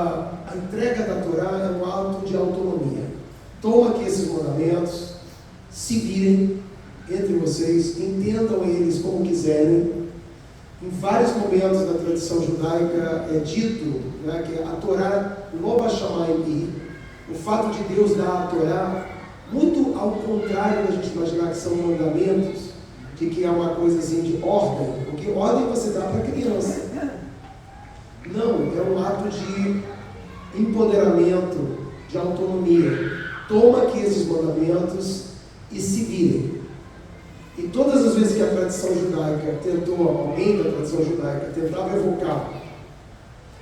A entrega da Torá é um ato de autonomia. Toma aqui esses mandamentos, se virem entre vocês, entendam eles como quiserem. Em vários momentos da tradição judaica é dito, né, que a Torá, Lo Bashamayim, o fato de Deus dar a Torá, muito ao contrário da gente imaginar que são mandamentos, de que é uma coisa assim de ordem, porque ordem você dá para a criança. Não, é um ato de empoderamento, de autonomia. Toma aqui esses mandamentos e se virem. E todas as vezes que a tradição judaica tentou, alguém da tradição judaica tentava evocar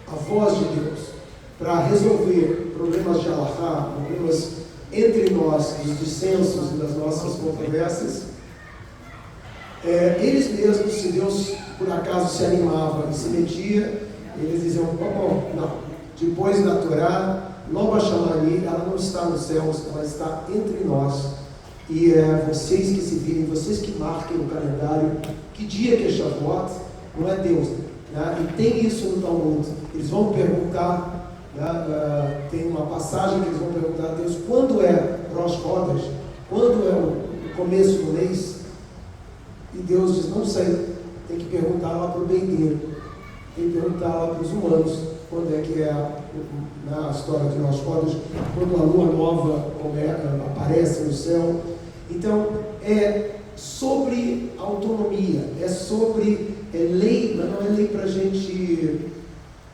a voz de Deus para resolver problemas de halachá, problemas entre nós, dos dissensos e das nossas controvérsias, eles mesmos, se Deus por acaso se animava e se metia, eles diziam: bom, não, depois da Torá, Lo Bashamayim, ela não está nos céus, ela está entre nós. E vocês que se virem, vocês que marquem o calendário, que dia que é Shavuot, não é Deus. Né? E tem isso no Talmud. Eles vão perguntar, né? Tem uma passagem que eles vão perguntar a Deus: quando é Rosh Chodesh? Quando é o começo do mês? E Deus diz: não sei, tem que perguntar lá para o bendeiro, tem que perguntar lá para os humanos, quando é que é a história de Rosh Chodesh, quando a lua nova aparece no céu. Então, é sobre autonomia, é sobre lei, mas não é lei para a gente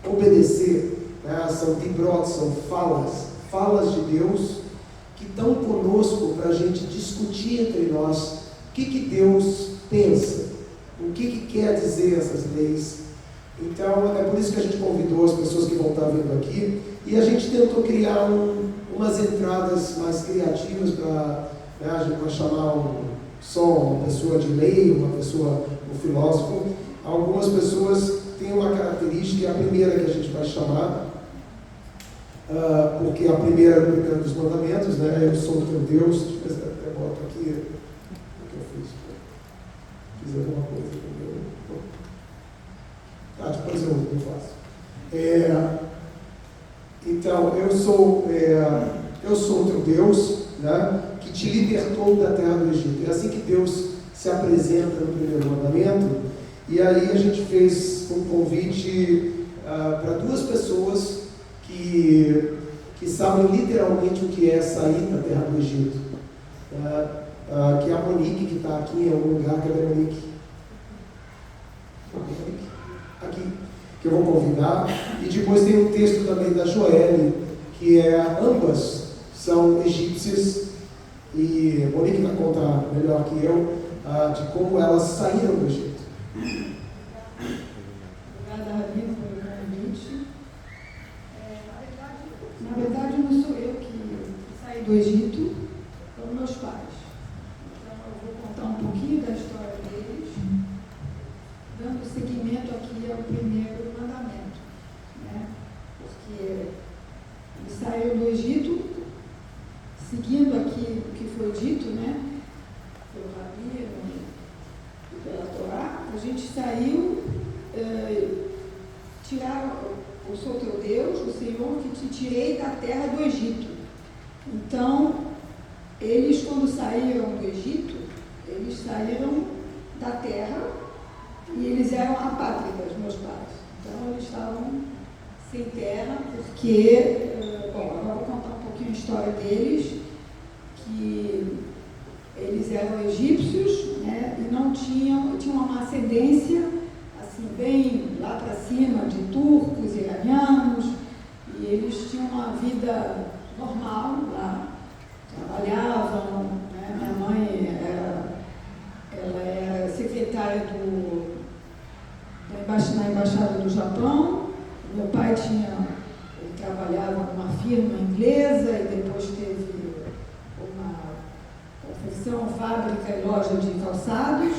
obedecer, né? São dibrot, são falas de Deus que estão conosco para a gente discutir entre nós o que Deus pensa, o que quer dizer essas leis. Então, é por isso que a gente convidou as pessoas que vão estar vindo aqui, e a gente tentou criar umas entradas mais criativas para, né, a gente vai chamar só uma pessoa de lei, uma pessoa, um filósofo. Algumas pessoas têm uma característica, a primeira que a gente vai chamar, porque a primeira dos mandamentos, né, eu sou o teu Deus. Deixa eu ver se eu até boto aqui o que eu fiz. Fiz alguma coisa primeiro. Depois eu faço. Então, eu sou o teu Deus, né, que te libertou da terra do Egito. É assim que Deus se apresenta no primeiro mandamento. E aí a gente fez um convite para duas pessoas que sabem literalmente o que é sair da terra do Egito. Que é a Monique, que está aqui em algum lugar. Cadê a Monique? Aqui, que eu vou convidar. E depois tem um texto também da Joelle, que ambas são egípcias, e Monique vai contar melhor que eu de como elas saíram do Egito. Obrigada, Rabino, pelo convite. Na verdade, não sou eu que saí do Egito, foram meus pais. Então, eu vou contar um pouquinho da história deles, dando seguimento aqui ao primeiro mandamento, né? Porque eles saíram do Egito, seguindo aqui o que foi dito, né, pelo Rabino e pela Torá. A gente saiu, eu sou teu Deus, o Senhor que te tirei da terra do Egito. Então, eles, quando saíram do Egito, eles saíram da terra e eles eram apátridas, meus pais. Então, eles estavam sem terra, porque, agora eu vou contar um pouquinho a história deles, que eles eram egípcios, né, e tinham uma ascendência, assim, bem lá para cima, de turcos, iranianos, e eles tinham uma vida normal lá, trabalhavam, né? Minha mãe era secretária na Embaixada do Japão. Meu pai ele trabalhava numa firma inglesa e depois teve uma confecção, fábrica e loja de calçados,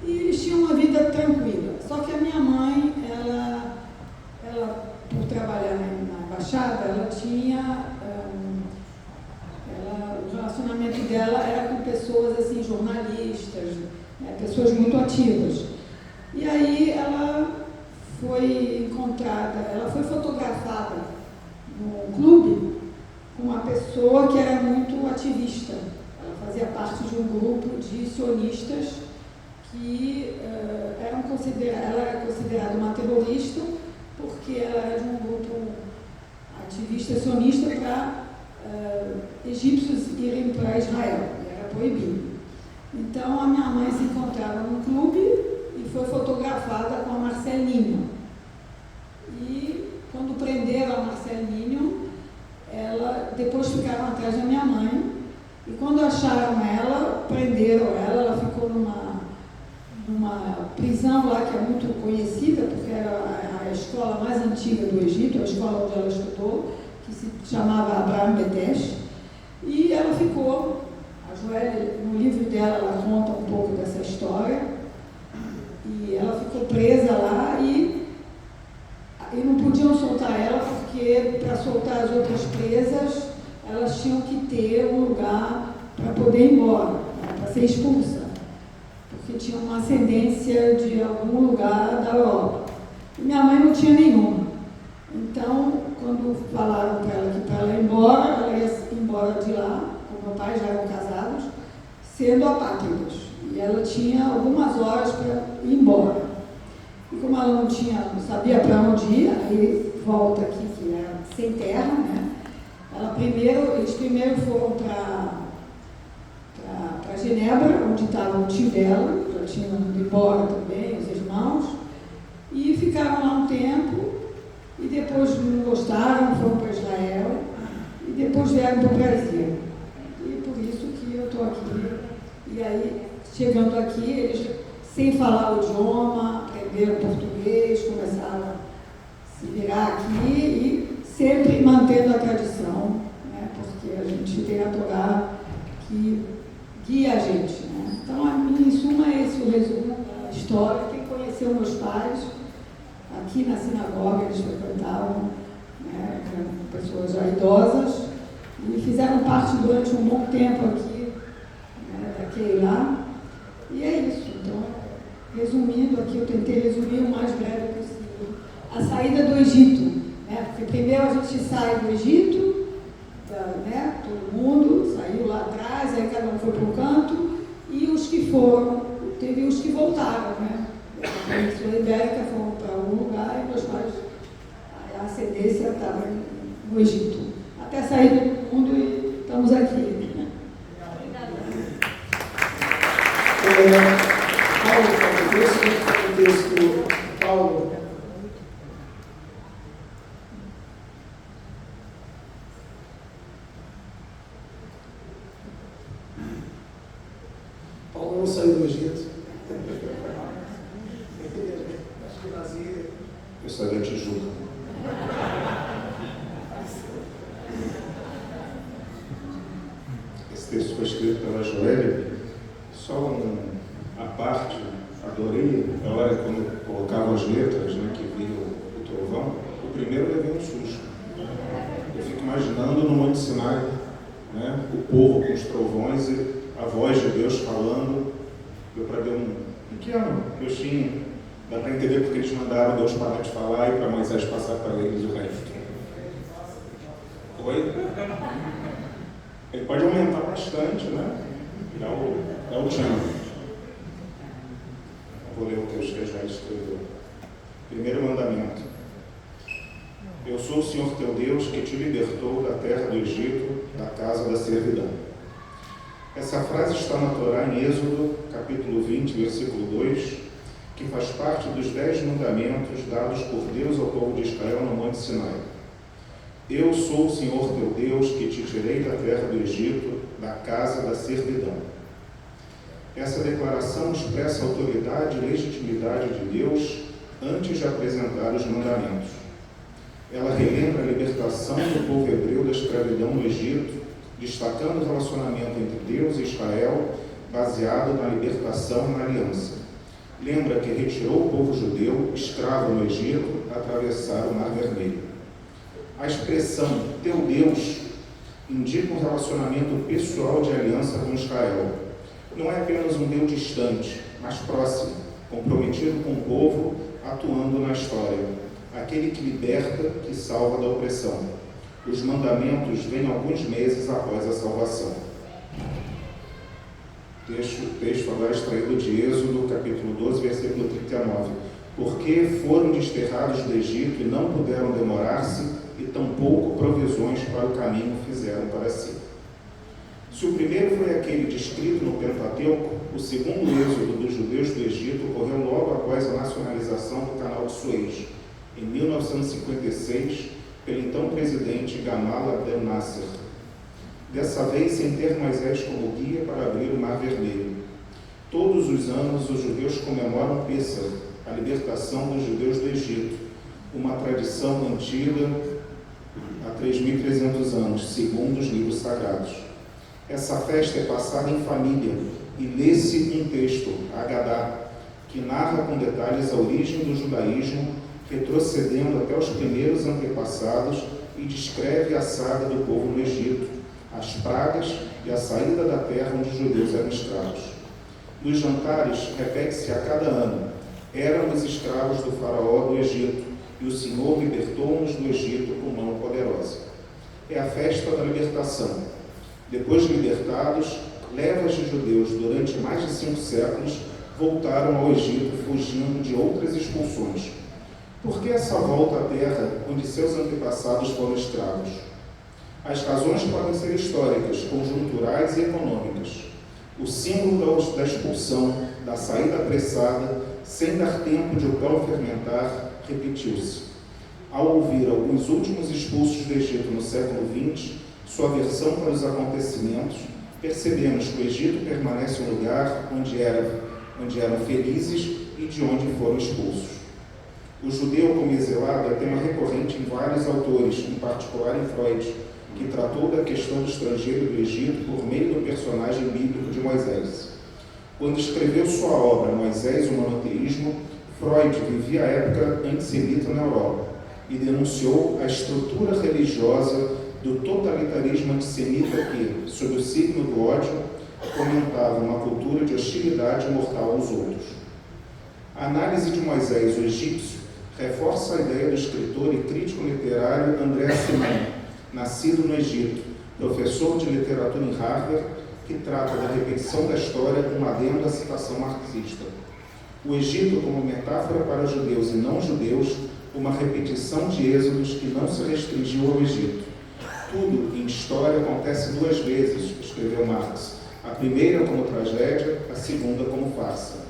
e eles tinham uma vida tranquila. Só que a minha mãe, ela por trabalhar na Embaixada, ela tinha, o relacionamento dela era com pessoas assim, jornalistas, né, pessoas muito ativas. E aí ela foi encontrada, ela foi fotografada sionista. Ela fazia parte de um grupo de sionistas que ela era considerada uma terrorista porque ela era de um grupo ativista sionista para egípcios irem para Israel, e era proibido. Então a minha mãe se encontrava num clube e foi fotografada com a Marcelinho. E quando prenderam a Marcelinho, depois ficaram atrás da minha mãe, e quando acharam ela, prenderam ela, ela ficou numa prisão lá que é muito conhecida, porque era a escola mais antiga do Egito, a escola onde ela estudou, que se chamava Abraham Betesh, e ela ficou, a Joelle, no livro dela, ela conta um pouco dessa história, e ela ficou presa lá e não podiam soltar ela, porque para soltar as outras presas, elas tinham que ter um lugar para poder ir embora, né, para ser expulsa, porque tinha uma ascendência de algum lugar da Europa. E minha mãe não tinha nenhuma. Então, quando falaram para ela que para ela ir embora, ela ia embora de lá, com meu pai, já eram casados, sendo apátridas. E ela tinha algumas horas para ir embora. E como ela não sabia para onde ir, aí volta aqui, que era sem terra, né? Eles primeiro foram para Genebra, onde estava o tio dela, já tinham ido embora também, os irmãos, e ficaram lá um tempo, e depois não gostaram, foram para Israel, e depois vieram para o Brasil. E por isso que eu estou aqui. E aí, chegando aqui, eles, sem falar o idioma, aprenderam português, começaram a se virar aqui e sempre mantendo a tradição, né? Porque a gente tem a Torá que guia a gente, né? Então, em suma, esse é o resumo da história. Quem conheceu meus pais, aqui na sinagoga, eles frequentavam, né, pessoas já idosas, e fizeram parte durante um bom tempo aqui, né, daquele lá. E é isso. Então, resumindo aqui, eu tentei resumir o mais breve possível. A saída do Egito, né? Porque primeiro a gente sai do Egito, né? Todo mundo saiu lá atrás, aí cada um foi para um canto, e os que foram, teve os que voltaram, né? A Península Ibérica foram para algum lugar e meus pais, a ascendência estava no Egito. Até sair do mundo e estamos aqui. Paulo. Paulo não saiu do Egito. Eu sou da Tijuca. Esse texto foi escrito pela Joelle. Só a parte, adorei a hora quando colocava as letras, né, que vinha o trovão. O primeiro eu levei um susto. Eu fico imaginando no Monte Sinai, né, o povo com os trovões e a voz de Deus falando. Deu para ver um pequeno peixinho. Dá para entender porque eles mandaram Deus parar de falar e para Moisés passar para eles o resto. Oi? Ele pode aumentar bastante, né? É o tchan. Vou ler o texto que já escreveu. Primeiro mandamento. Eu sou o Senhor teu Deus que te libertou da terra do Egito, da casa da servidão. Essa frase está na Torá em Êxodo, capítulo 20, versículo 2, que faz parte dos 10 mandamentos dados por Deus ao povo de Israel no Monte Sinai. Eu sou o Senhor teu Deus que te tirei da terra do Egito, da casa da servidão. Essa declaração expressa a autoridade e legitimidade de Deus antes de apresentar os mandamentos. Ela relembra a libertação do povo hebreu da escravidão no Egito, destacando o relacionamento entre Deus e Israel, baseado na libertação e na aliança. Lembra que retirou o povo judeu, escravo no Egito, a atravessar o Mar Vermelho. A expressão teu Deus indica um relacionamento pessoal de aliança com Israel. Não é apenas um Deus distante, mas próximo, comprometido com o povo, atuando na história. Aquele que liberta, que salva da opressão. Os mandamentos vêm alguns meses após a salvação. O texto agora extraído de Êxodo, capítulo 12, versículo 39. Porque foram desterrados do Egito e não puderam demorar-se, e tampouco provisões para o caminho fizeram para si. Se o primeiro foi aquele descrito no Pentateuco, o segundo êxodo dos judeus do Egito ocorreu logo após a nacionalização do Canal de Suez, em 1956, pelo então presidente Gamal Abdel Nasser. Dessa vez sem ter Moisés como guia para abrir o Mar Vermelho. Todos os anos os judeus comemoram Pêssar, a libertação dos judeus do Egito, uma tradição antiga há 3.300 anos, segundo os livros sagrados. Essa festa é passada em família e lê-se um texto, Agadá, que narra com detalhes a origem do judaísmo, retrocedendo até os primeiros antepassados e descreve a saga do povo no Egito, as pragas e a saída da terra onde os judeus eram escravos. Nos jantares, repete-se a cada ano: éramos escravos do faraó do Egito, e o Senhor libertou-nos do Egito com mão poderosa. É a festa da libertação. Depois de libertados, levas de judeus durante mais de 5 séculos voltaram ao Egito fugindo de outras expulsões. Por que essa volta à terra onde seus antepassados foram escravos? As razões podem ser históricas, conjunturais e econômicas. O símbolo da expulsão, da saída apressada, sem dar tempo de o pão fermentar, repetiu-se. Ao ouvir alguns últimos expulsos do Egito no século XX, sua versão para os acontecimentos, percebemos que o Egito permanece um lugar onde eram felizes e de onde foram expulsos. O judeu como exilado é tema recorrente em vários autores, em particular em Freud, que tratou da questão do estrangeiro do Egito por meio do personagem bíblico de Moisés. Quando escreveu sua obra Moisés e o monoteísmo, Freud vivia a época antissemita na Europa e denunciou a estrutura religiosa do totalitarismo antissemita que, sob o signo do ódio, fomentava uma cultura de hostilidade mortal aos outros. A análise de Moisés, o egípcio, reforça a ideia do escritor e crítico literário André Sinan, nascido no Egito, professor de literatura em Harvard, que trata da repetição da história com um adendo à citação marxista. O Egito como metáfora para judeus e não judeus, uma repetição de êxodos que não se restringiu ao Egito. Tudo em história acontece 2 vezes, escreveu Marx, a primeira como tragédia, a segunda como farsa.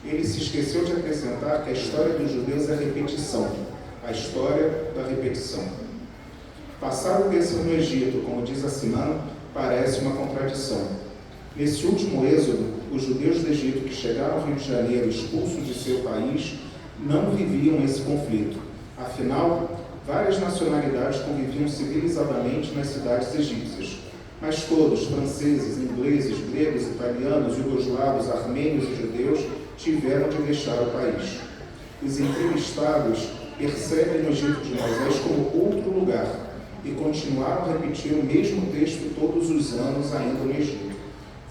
Ele se esqueceu de acrescentar que a história dos judeus é repetição, a história da repetição. Passar o Pêssar no Egito, como diz a Sinan, parece uma contradição. Nesse último êxodo, os judeus do Egito que chegaram ao Rio de Janeiro expulsos de seu país não viviam esse conflito. Afinal, várias nacionalidades conviviam civilizadamente nas cidades egípcias, mas todos, franceses, ingleses, gregos, italianos, jugoslavos, armênios e judeus, tiveram de deixar o país. Os entrevistados percebem o Egito de Moisés como outro lugar e continuaram a repetir o mesmo texto todos os anos ainda no Egito.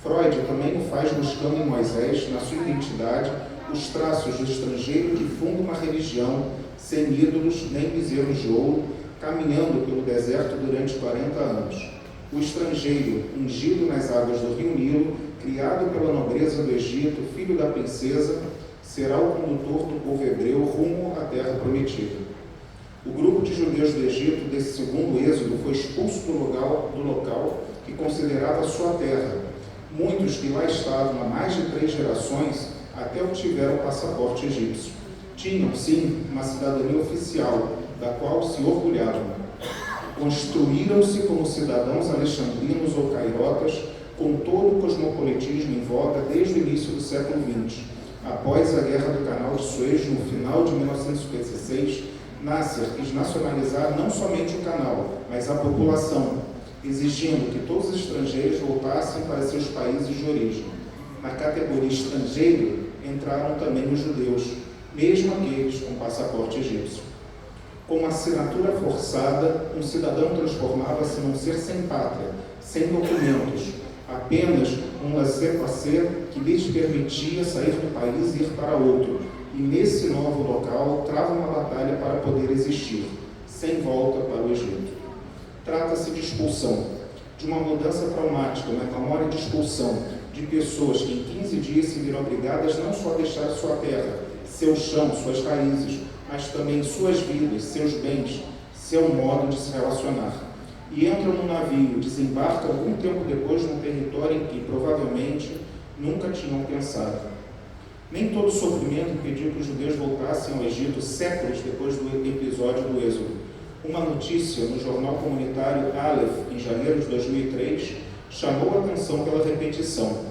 Freud também o faz buscando em Moisés, na sua identidade, os traços do estrangeiro que funda uma religião sem ídolos nem bezerros de ouro, caminhando pelo deserto durante 40 anos. O estrangeiro, ungido nas águas do rio Nilo, criado pela nobreza do Egito, filho da princesa, será o condutor do povo hebreu rumo à terra prometida. O grupo de judeus do Egito, desse segundo êxodo, foi expulso do local que considerava sua terra. Muitos que lá estavam há mais de 3 gerações até obtiveram o passaporte egípcio. Tinham, sim, uma cidadania oficial, da qual se orgulhavam. Construíram-se como cidadãos alexandrinos ou cairotas, com todo o cosmopolitismo em voga desde o início do século XX. Após a Guerra do Canal de Suez, no final de 1956, Nasser quis nacionalizar não somente o canal, mas a população, exigindo que todos os estrangeiros voltassem para seus países de origem. Na categoria estrangeiro entraram também os judeus, mesmo aqueles com passaporte egípcio. Com uma assinatura forçada, um cidadão transformava-se num ser sem pátria, sem documentos, apenas um laissez-passer que lhes permitia sair do país e ir para outro, e nesse novo local trava uma batalha para poder existir, sem volta para o Egito. Trata-se de expulsão. de uma mudança traumática, uma memória de expulsão, de pessoas que em 15 dias se viram obrigadas não só a deixar sua terra, seu chão, suas raízes, mas também suas vidas, seus bens, seu modo de se relacionar. E entram no navio, desembarcam algum tempo depois num território em que provavelmente nunca tinham pensado. Nem todo sofrimento impediu que os judeus voltassem ao Egito séculos depois do episódio do Êxodo. Uma notícia no jornal comunitário Aleph, em janeiro de 2003, chamou a atenção pela repetição.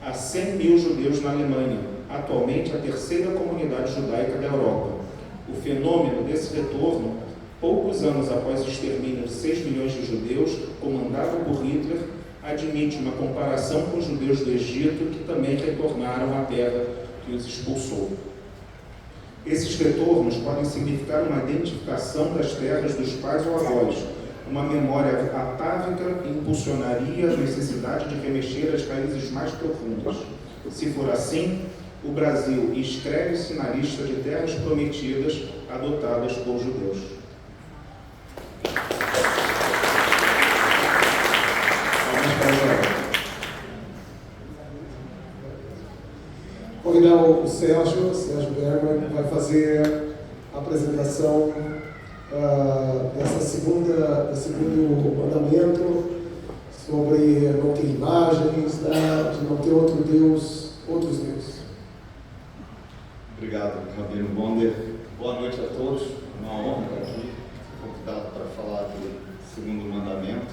Há 100 mil judeus na Alemanha, atualmente a terceira comunidade judaica da Europa. O fenômeno desse retorno, poucos anos após o extermínio de 6 milhões de judeus, comandado por Hitler, admite uma comparação com os judeus do Egito que também retornaram à terra que os expulsou. Esses retornos podem significar uma identificação das terras dos pais ou avós, uma memória atávica que impulsionaria a necessidade de remexer as raízes mais profundas. Se for assim, o Brasil inscreve-se na lista de terras prometidas adotadas por judeus. Convidar o Sérgio Bergman, vai fazer a apresentação desse segundo mandamento sobre não ter imagens, de não ter outros deuses. Obrigado, Rabino Bonder. Boa noite a todos. Uma honra estar aqui, convidado para falar do segundo mandamento.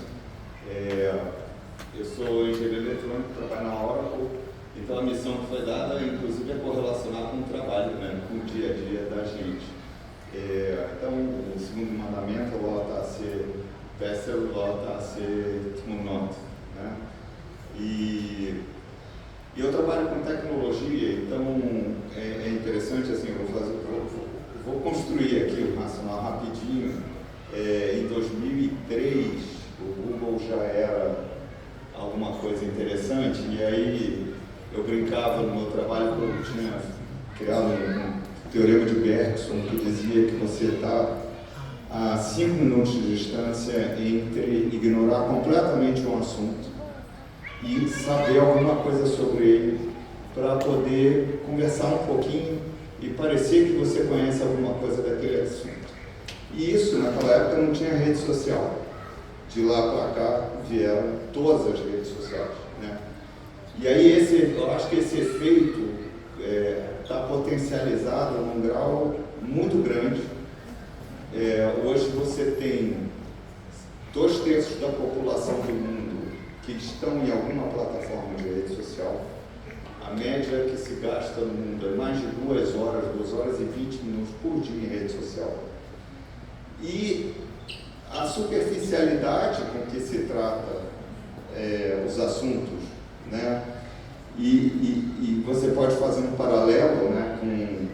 Eu sou engenheiro eletrônico, trabalho na Oracle, então a missão que foi dada, inclusive, é correlacionar com o trabalho, né, com o dia a dia da gente. Então, o segundo mandamento, Lota se Vessel, Lota se Tmunot, né? E eu trabalho com tecnologia, então é interessante, assim, vou construir aqui o racional rapidinho. Em 2003, o Google já era alguma coisa interessante, e aí eu brincava no meu trabalho que eu tinha criado um teorema de Bergson que dizia que você está a 5 minutos de distância entre ignorar completamente um assunto e saber alguma coisa sobre ele para poder conversar um pouquinho e parecer que você conhece alguma coisa daquele assunto. E isso, naquela época, não tinha rede social. De lá para cá vieram todas as redes sociais, né? E aí eu acho que esse efeito está potencializado num grau muito grande. Hoje você tem 2/3 da população do mundo que estão em alguma plataforma de rede social. A média que se gasta no mundo é mais de 2 horas e 20 minutos por dia em rede social. E a superficialidade com que se trata os assuntos, né? E você pode fazer um paralelo, né,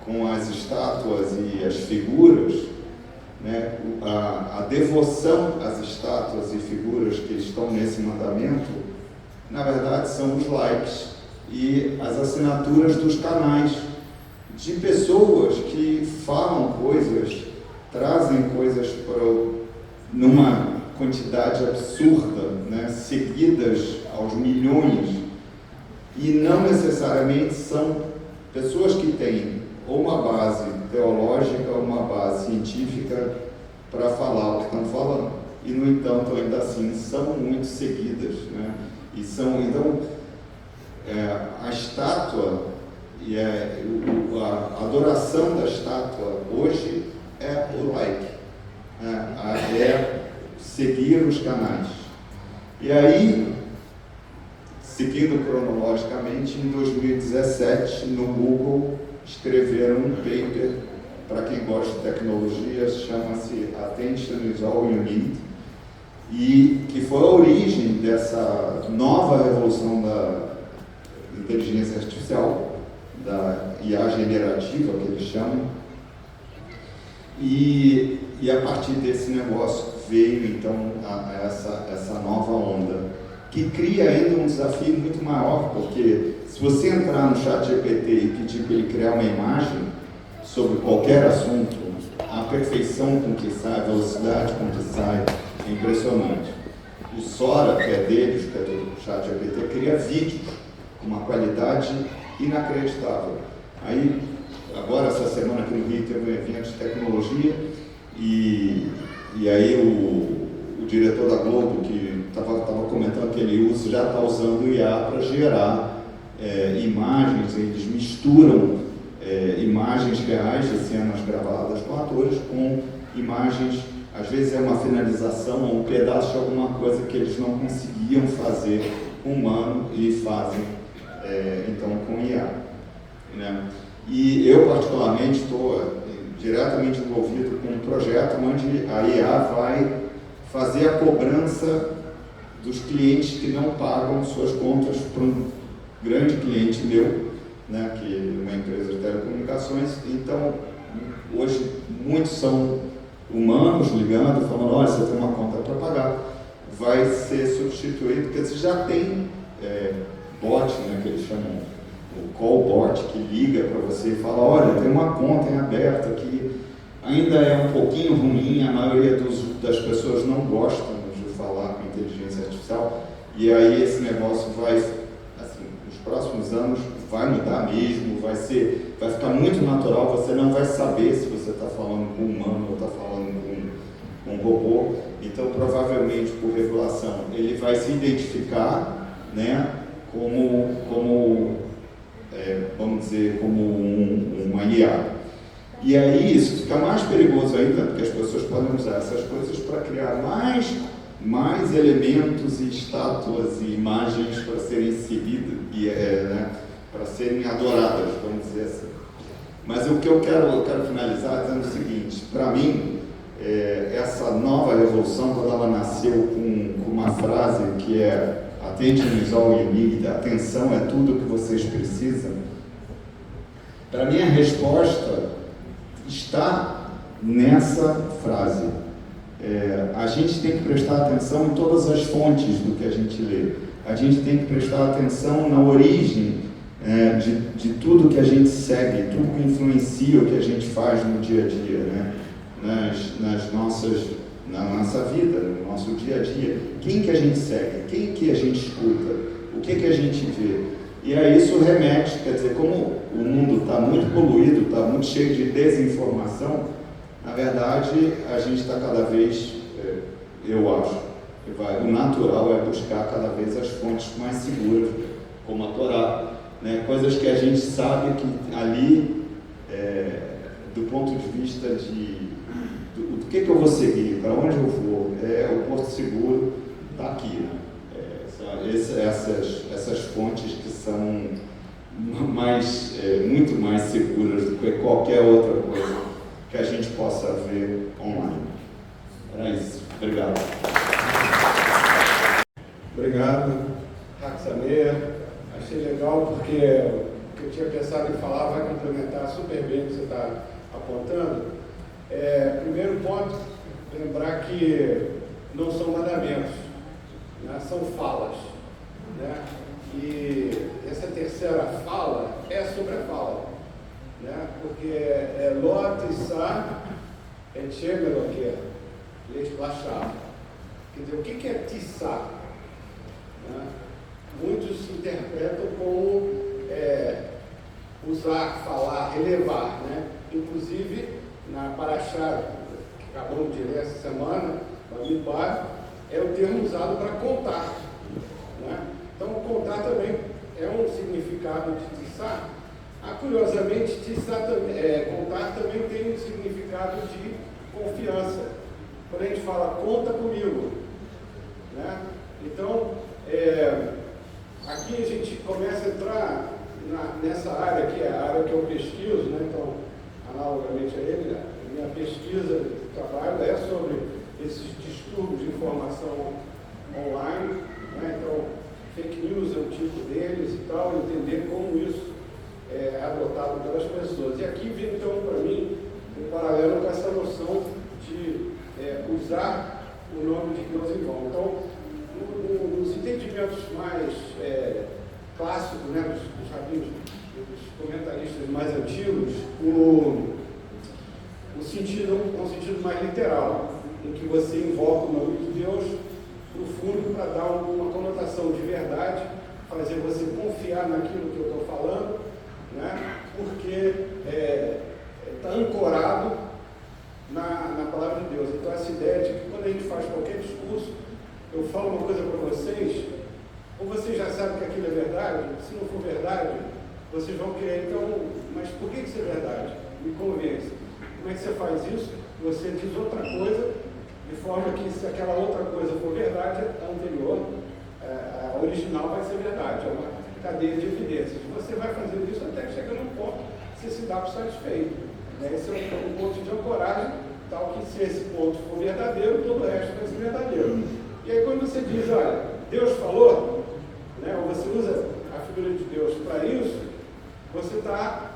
com as estátuas e as figuras, né? A devoção às estátuas e figuras que estão nesse mandamento, na verdade, são os likes e as assinaturas dos canais de pessoas que falam coisas, trazem coisas numa quantidade absurda, né, seguidas aos milhões, e não necessariamente são pessoas que têm ou uma base teológica ou uma base científica para falar o que estão falando, e no entanto ainda assim são muito seguidas, né? E são, então, a estátua e a adoração da estátua hoje é o like, é seguir os canais. E aí, seguindo cronologicamente, em 2017, no Google, escreveram um paper, para quem gosta de tecnologia, chama-se Attention is All You Need, e que foi a origem dessa nova revolução da inteligência artificial, da IA generativa, que eles chamam. E a partir desse negócio veio, então, essa nova onda, que cria ainda um desafio muito maior, porque se você entrar no ChatGPT e pedir para ele criar uma imagem sobre qualquer assunto, a perfeição com que sai, a velocidade com que sai, é impressionante. o Sora, que é deles, que é do ChatGPT, cria vídeos com uma qualidade inacreditável. Aí, agora, essa semana aqui no Rio, teve um evento de tecnologia e aí o diretor da Globo, que estava comentando que ele já está usando o IA para gerar imagens, eles misturam imagens reais de cenas gravadas com atores com imagens, às vezes é uma finalização ou um pedaço de alguma coisa que eles não conseguiam fazer com humano e fazem então com IA, né? E eu particularmente estou diretamente envolvido com um projeto onde a IA vai fazer a cobrança dos clientes que não pagam suas contas para um grande cliente meu, né, que é uma empresa de telecomunicações. Então, hoje, muitos são humanos ligando, falando, olha, você tem uma conta para pagar, vai ser substituído, porque você já tem bot, né, que eles chamam, o call bot, que liga para você e fala, olha, tem uma conta em aberto aqui, ainda é um pouquinho ruim, a maioria das pessoas não gostam de falar com inteligência artificial, e aí esse negócio vai, assim, nos próximos anos, vai mudar mesmo, vai ficar muito natural, você não vai saber se você está falando com um humano ou está falando com um robô. Então, provavelmente, por regulação, ele vai se identificar, né, vamos dizer, como uma IA. E aí isso fica mais perigoso ainda, porque as pessoas podem usar essas coisas para criar mais elementos e estátuas e imagens para serem exibidas, né, para serem adoradas, vamos dizer assim. Mas o que eu quero finalizar dizendo o seguinte, para mim, essa nova revolução, quando ela nasceu com uma frase que é attention is all you need, atenção é tudo que vocês precisam, para mim a resposta está nessa frase. A gente tem que prestar atenção em todas as fontes do que a gente lê. A gente tem que prestar atenção na origem de tudo que a gente segue, tudo que influencia o que a gente faz no dia a dia, né? Na nossa vida, no nosso dia a dia. Quem que a gente segue? Quem que a gente escuta? O que que a gente vê? E aí isso remete, quer dizer, como o mundo está muito poluído, está muito cheio de desinformação, na verdade a gente está cada vez, eu acho, o natural é buscar cada vez as fontes mais seguras, como a Torá, né? Coisas que a gente sabe que ali, do ponto de vista do que eu vou seguir, para onde eu vou, o porto seguro está aqui, né? Essas fontes que são muito mais seguras do que qualquer outra coisa que a gente possa ver online. Era isso. Obrigado. Obrigado, Raxaner. Achei legal porque o que eu tinha pensado em falar vai complementar super bem o que você está apontando. Primeiro ponto, lembrar que não são mandamentos, né? São falas, né? E essa terceira fala é sobre a fala, né? Porque Lot e Sá, Etchemeroquer, Lechbachá. Quer dizer, o que é Tissá? Né? Muitos interpretam como usar, falar, relevar, né? Inclusive, na Paraxá, que acabamos de ler essa semana, Bamidbar, é o termo usado para contar, né? Então, contar também é um significado de Tissá. Curiosamente, contar também tem um significado de confiança. Quando a gente fala, conta comigo, né? Então, aqui a gente começa a entrar nessa área, que é a área que eu pesquiso, né? Então, analogamente a ele, a minha pesquisa de trabalho é sobre esses distúrbios de informação online, né? Então, fake news é um tipo deles e tal, entender como isso é adotado pelas pessoas. E aqui vem então para mim um paralelo com essa noção de usar o nome de Deus em vão. Então, nos entendimentos mais clássicos, né, dos rabinos, dos comentaristas mais antigos, um sentido mais literal, em que você invoca o nome de Deus profundo para dar uma conotação de verdade, fazer você confiar naquilo que eu estou falando, né? Porque está ancorado na palavra de Deus. Então, essa ideia de que quando a gente faz qualquer discurso, eu falo uma coisa para vocês, ou vocês já sabem que aquilo é verdade, se não for verdade, vocês vão querer, então, mas por que isso é verdade? Me convence. Como é que você faz isso? Você diz outra coisa, de forma que se aquela outra coisa for verdade, a anterior, a original vai ser verdade, é uma cadeia de evidências. Você vai fazendo isso até que chega num ponto que você se dá por satisfeito. Esse é um ponto de ancoragem, tal que se esse ponto for verdadeiro, todo o resto vai ser verdadeiro. E aí quando você diz, olha, Deus falou, né, ou você usa a figura de Deus para isso, você está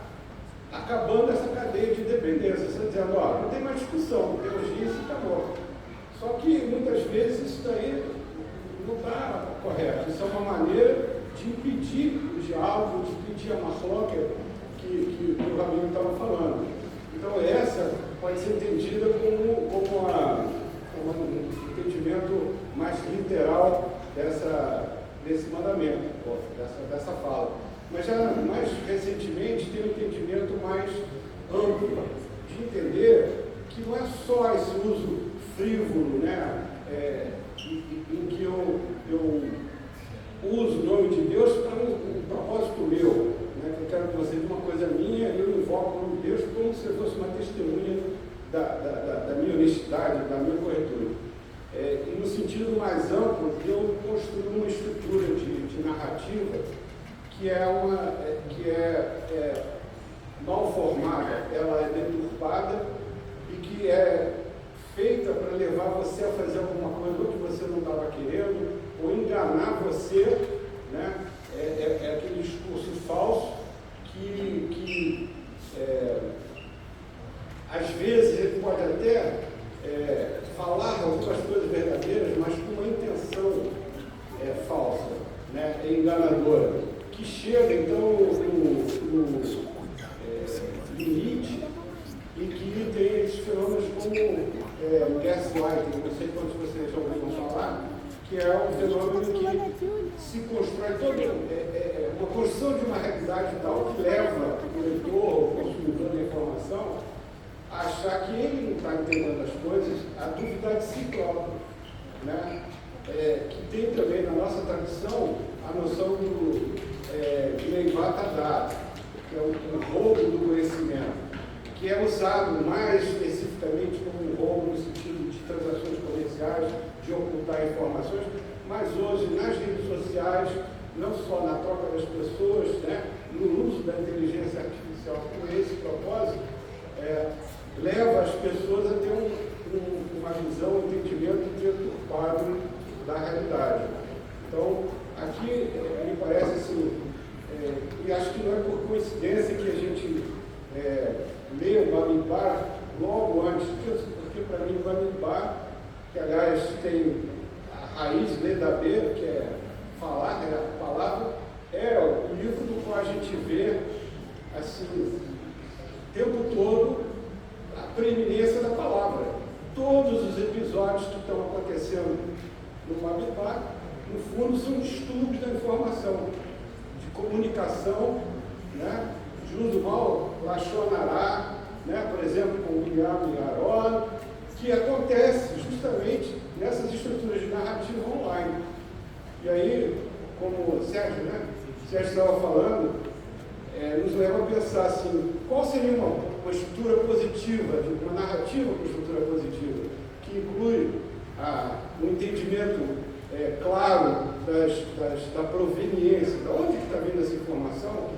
acabando essa cadeia de dependência. Você está dizendo, ó, não tem mais discussão, Deus disse e acabou. Só que muitas vezes isso daí não está correto. Isso é uma maneira de impedir o diálogo, de impedir a mafloca que o Rabino estava falando. Então essa pode ser entendida como um entendimento mais literal desse mandamento, dessa fala. Mas já mais recentemente tem um entendimento mais amplo, de entender que não é só esse uso frívolo, né, em que eu uso o nome de Deus para um propósito meu, né, que eu quero que você diga uma coisa minha e eu invoco o nome de Deus como se fosse uma testemunha da minha honestidade, da minha corretura. E no sentido mais amplo, eu construí uma estrutura de narrativa que é mal formada, ela é deturpada e que é feita para levar você a fazer alguma coisa ou que você não estava querendo, ou enganar você, né? É aquele discurso falso que às vezes ele pode até falar algumas coisas verdadeiras, mas com uma intenção falsa, né? Enganadora, que chega então no limite e que tem esses fenômenos como gaslighting, não sei quantos vocês já ouviram falar, que é um fenômeno que se constrói uma construção de uma realidade tal que leva o leitor, o consumidor da informação, a achar que ele não está entendendo as coisas, a duvidar de si próprio, né? Que tem também na nossa tradição a noção de Leivat Hadat, que é o roubo do conhecimento, que é usado mais especificamente como um roubo no sentido de transações comerciais, de ocultar informações, mas hoje nas redes sociais, não só na troca das pessoas, né, no uso da inteligência artificial com esse propósito, leva as pessoas a ter uma visão, um entendimento deturpado da realidade. Então, aqui me parece assim, e acho que não é por coincidência que a gente lê o Bamidbar logo antes disso, porque para mim o Bamidbar, que aliás tem a raiz Ledabé, que é falar, a palavra, é o livro do qual a gente vê assim, o tempo todo a preeminência da palavra. Todos os episódios que estão acontecendo no Bamidbar, no fundo, são distúrbios da informação, de comunicação, né? De uso mal, Lachonará, né? Por exemplo, com Guilherme e Aron, que acontece justamente nessas estruturas de narrativa online. E aí, como o Sérgio, né? O Sérgio estava falando, nos leva a pensar assim, qual seria uma estrutura positiva, uma narrativa com estrutura positiva, que inclui um entendimento claro da proveniência, de onde está vindo essa informação,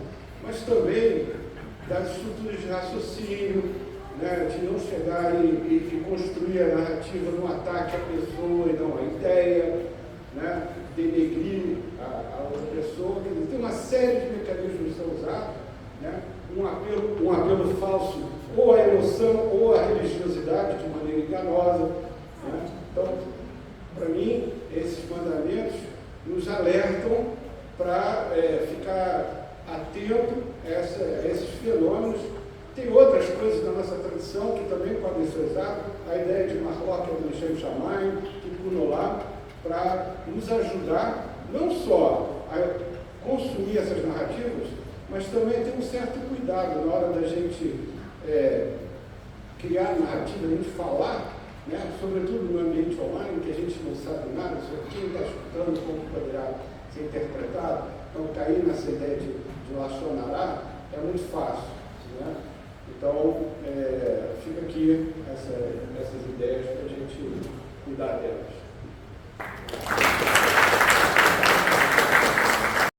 mas também das estruturas de raciocínio, né, de não chegar e construir a narrativa no ataque à pessoa e não à ideia, né, denegrir a outra pessoa. Quer dizer, tem uma série de mecanismos que são usados, né, um apelo falso ou à emoção ou à religiosidade de maneira enganosa. Né? Então, para mim, esses mandamentos nos alertam para ficar atento a esses fenômenos. Tem outras coisas da nossa tradição que também podem ser usadas, a ideia de Marlock, do Shem Shamayim, que Kunolá, para nos ajudar não só a consumir essas narrativas, mas também ter um certo cuidado na hora da gente criar narrativa, a gente falar, né, sobretudo no ambiente online, que a gente não sabe nada sobre quem está escutando, como poderá ser interpretado. Então, cair nessa ideia de Lachonará é muito fácil, né? Então, fica aqui essas ideias para a gente cuidar delas.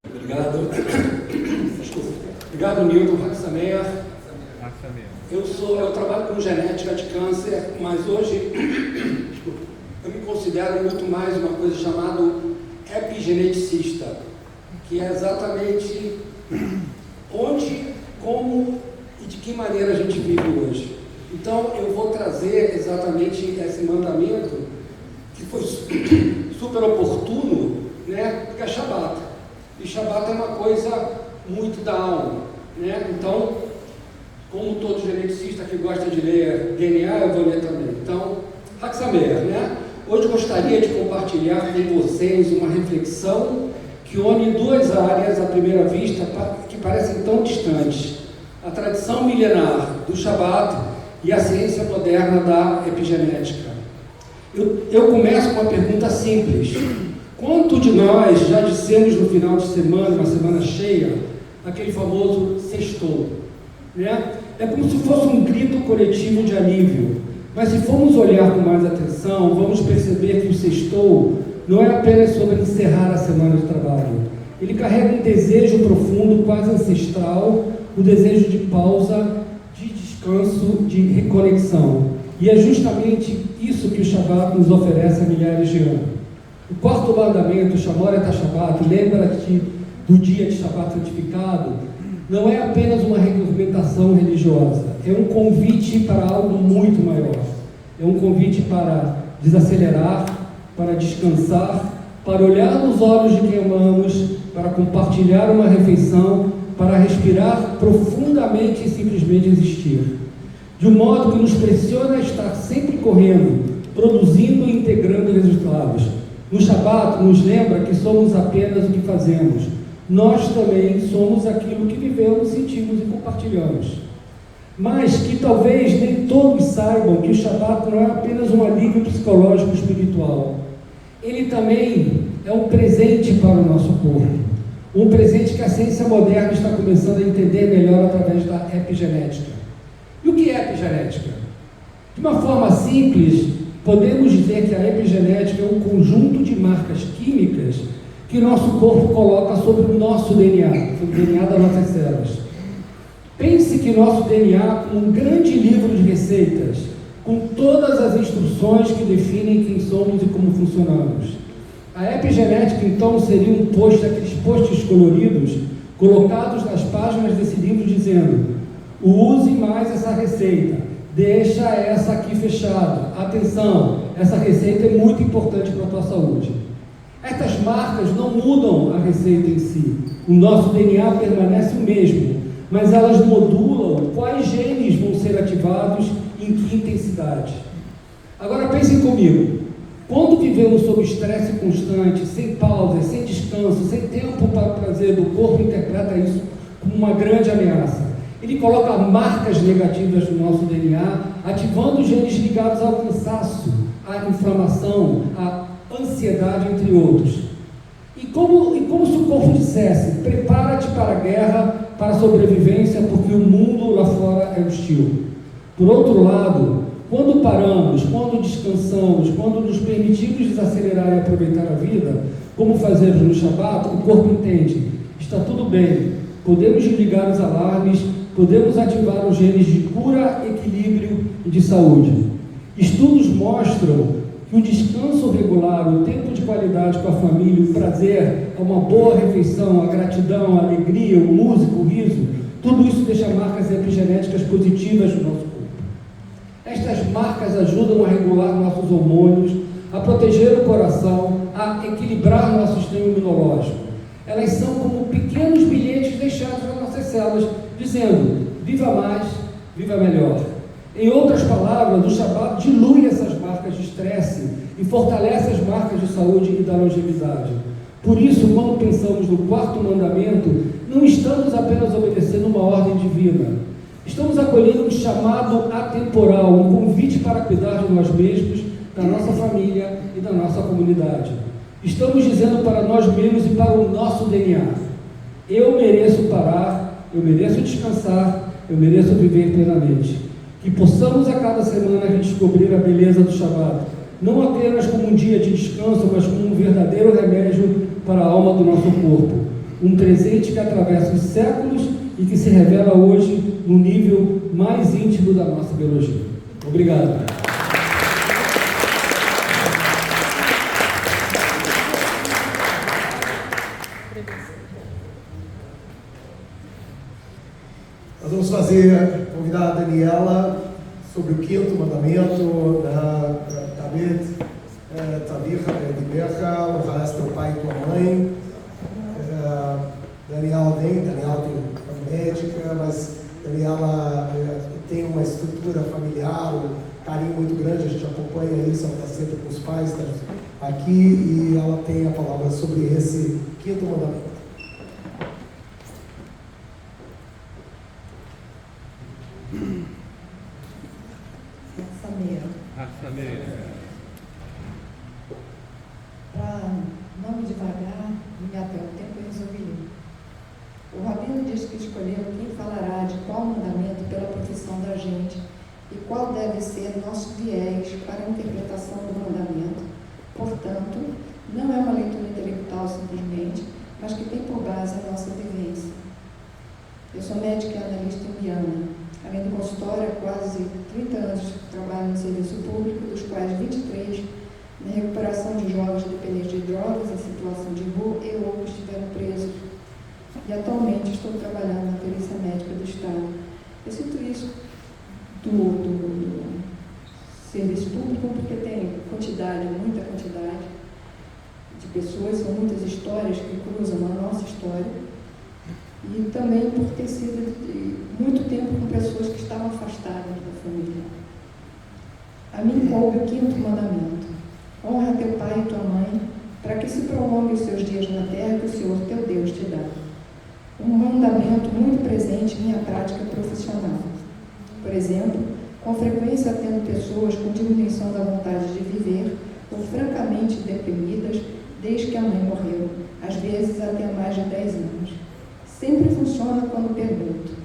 Obrigado. Desculpa. Obrigado, Nilton Haxameyer. Eu trabalho com genética de câncer, mas hoje eu me considero muito mais uma coisa chamada epigeneticista, que é exatamente onde, como e de que maneira a gente vive hoje. Então, eu vou trazer exatamente esse mandamento que foi super oportuno, né, porque é Shabat. E Shabat é uma coisa muito da alma, né? Então, como todo geneticista que gosta de ler DNA, eu vou ler também. Então, Haxameyer, né? Hoje eu gostaria de compartilhar com vocês uma reflexão que une duas áreas, à primeira vista, que parecem tão distantes. A tradição milenar do Shabat e a ciência moderna da epigenética. Eu começo com uma pergunta simples. Quanto de nós já dissemos no final de semana, uma semana cheia, aquele famoso sextou? Né? É como se fosse um grito coletivo de alívio. Mas se formos olhar com mais atenção, vamos perceber que o sextou não é apenas sobre encerrar a semana de trabalho. Ele carrega um desejo profundo, quase ancestral, o desejo de pausa, de descanso, de reconexão. E é justamente isso que o Shabat nos oferece há milhares de anos. O quarto mandamento, Shamor et HaShabbat, lembra-te do dia de Shabat santificado, não é apenas uma regulamentação religiosa, é um convite para algo muito maior. É um convite para desacelerar, para descansar, para olhar nos olhos de quem amamos, para compartilhar uma refeição, para respirar profundamente e simplesmente existir. De um modo que nos pressiona a estar sempre correndo, produzindo e integrando resultados. No Shabat nos lembra que somos apenas o que fazemos. Nós também somos aquilo que vivemos, sentimos e compartilhamos. Mas que talvez nem todos saibam que o Shabat não é apenas um alívio psicológico e espiritual. Ele também é um presente para o nosso corpo. Um presente que a ciência moderna está começando a entender melhor através da epigenética. E o que é epigenética? De uma forma simples, podemos dizer que a epigenética é um conjunto de marcas químicas que nosso corpo coloca sobre o nosso DNA, sobre o DNA das nossas células. Pense que nosso DNA é um grande livro de receitas, com todas as instruções que definem quem somos e como funcionamos. A epigenética, então, seria um post, aqueles posts coloridos, colocados nas páginas desse livro, dizendo: use mais essa receita, deixa essa aqui fechada, atenção, essa receita é muito importante para a tua saúde. Estas marcas não mudam a receita em si, o nosso DNA permanece o mesmo, mas elas modulam quais genes vão ser ativados em que intensidade. Agora pensem comigo, quando vivemos sob estresse constante, sem pausas, sem descanso, sem tempo para o prazer, o corpo interpreta isso como uma grande ameaça. Ele coloca marcas negativas no nosso DNA, ativando genes ligados ao cansaço, à inflamação, à ansiedade, entre outros. E como se o corpo dissesse: prepara-te para a guerra, para a sobrevivência, porque o mundo lá fora é hostil. Por outro lado, quando paramos, quando descansamos, quando nos permitimos desacelerar e aproveitar a vida, como fazemos no Shabat, o corpo entende: está tudo bem, podemos desligar os alarmes, podemos ativar os genes de cura, equilíbrio e de saúde. Estudos mostram que o descanso regular, o tempo de qualidade com a família, o prazer, uma boa refeição, a gratidão, a alegria, o músico, o riso, tudo isso deixa marcas epigenéticas positivas no nosso corpo. Estas marcas ajudam a regular nossos hormônios, a proteger o coração, a equilibrar nosso sistema imunológico. Elas são como pequenos bilhetes deixados nas nossas células, dizendo: viva mais, viva melhor. Em outras palavras, o Shabat dilui essas marcas de estresse e fortalece as marcas de saúde e da longevidade. Por isso, quando pensamos no quarto mandamento, não estamos apenas obedecendo uma ordem divina. Estamos acolhendo um chamado atemporal, um convite para cuidar de nós mesmos, da nossa família e da nossa comunidade. Estamos dizendo para nós mesmos e para o nosso DNA: eu mereço parar, eu mereço descansar, eu mereço viver plenamente. Que possamos a cada semana redescobrir a beleza do Shabat, não apenas como um dia de descanso, mas como um verdadeiro remédio para a alma do nosso corpo. Um presente que atravessa os séculos e que se revela hoje no nível mais íntimo da nossa biologia. Obrigado. Nós vamos convidar a Daniela sobre o quinto mandamento, David, Tavicha, Bedibercha, honrarás teu pai e tua mãe. Daniela é médica, mas Daniela tem uma estrutura familiar, um carinho muito grande, a gente acompanha isso, ela está sempre com os pais aqui, e ela tem a palavra sobre esse quinto mandamento. Para não me devagar, me até o tempo, eu resolvi ler. O Rabino diz que escolheu quem falará de qual mandamento pela profissão da gente e qual deve ser nosso viés para a interpretação do mandamento. Portanto, não é uma leitura intelectual simplesmente, mas que tem por base a nossa vivência. Eu sou médica e analista indiana. Além do consultório, há quase 30 anos trabalho no serviço público, dos quais 23 na recuperação de jovens dependentes de drogas em situação de rua e ou que estiveram presos. E atualmente estou trabalhando na perícia médica do Estado. Eu cito isso do serviço público porque tem muita quantidade de pessoas, são muitas histórias que cruzam a nossa história. E também por ter sido muito tempo com pessoas que estavam afastadas da família. A mim coube o quinto mandamento: honra teu pai e tua mãe, para que se prolongue os seus dias na terra que o Senhor teu Deus te dá. Um mandamento muito presente em minha prática profissional. Por exemplo, com frequência atendo pessoas com diminuição da vontade de viver ou francamente deprimidas desde que a mãe morreu, às vezes até há mais de 10 anos. Sempre funciona quando pergunto.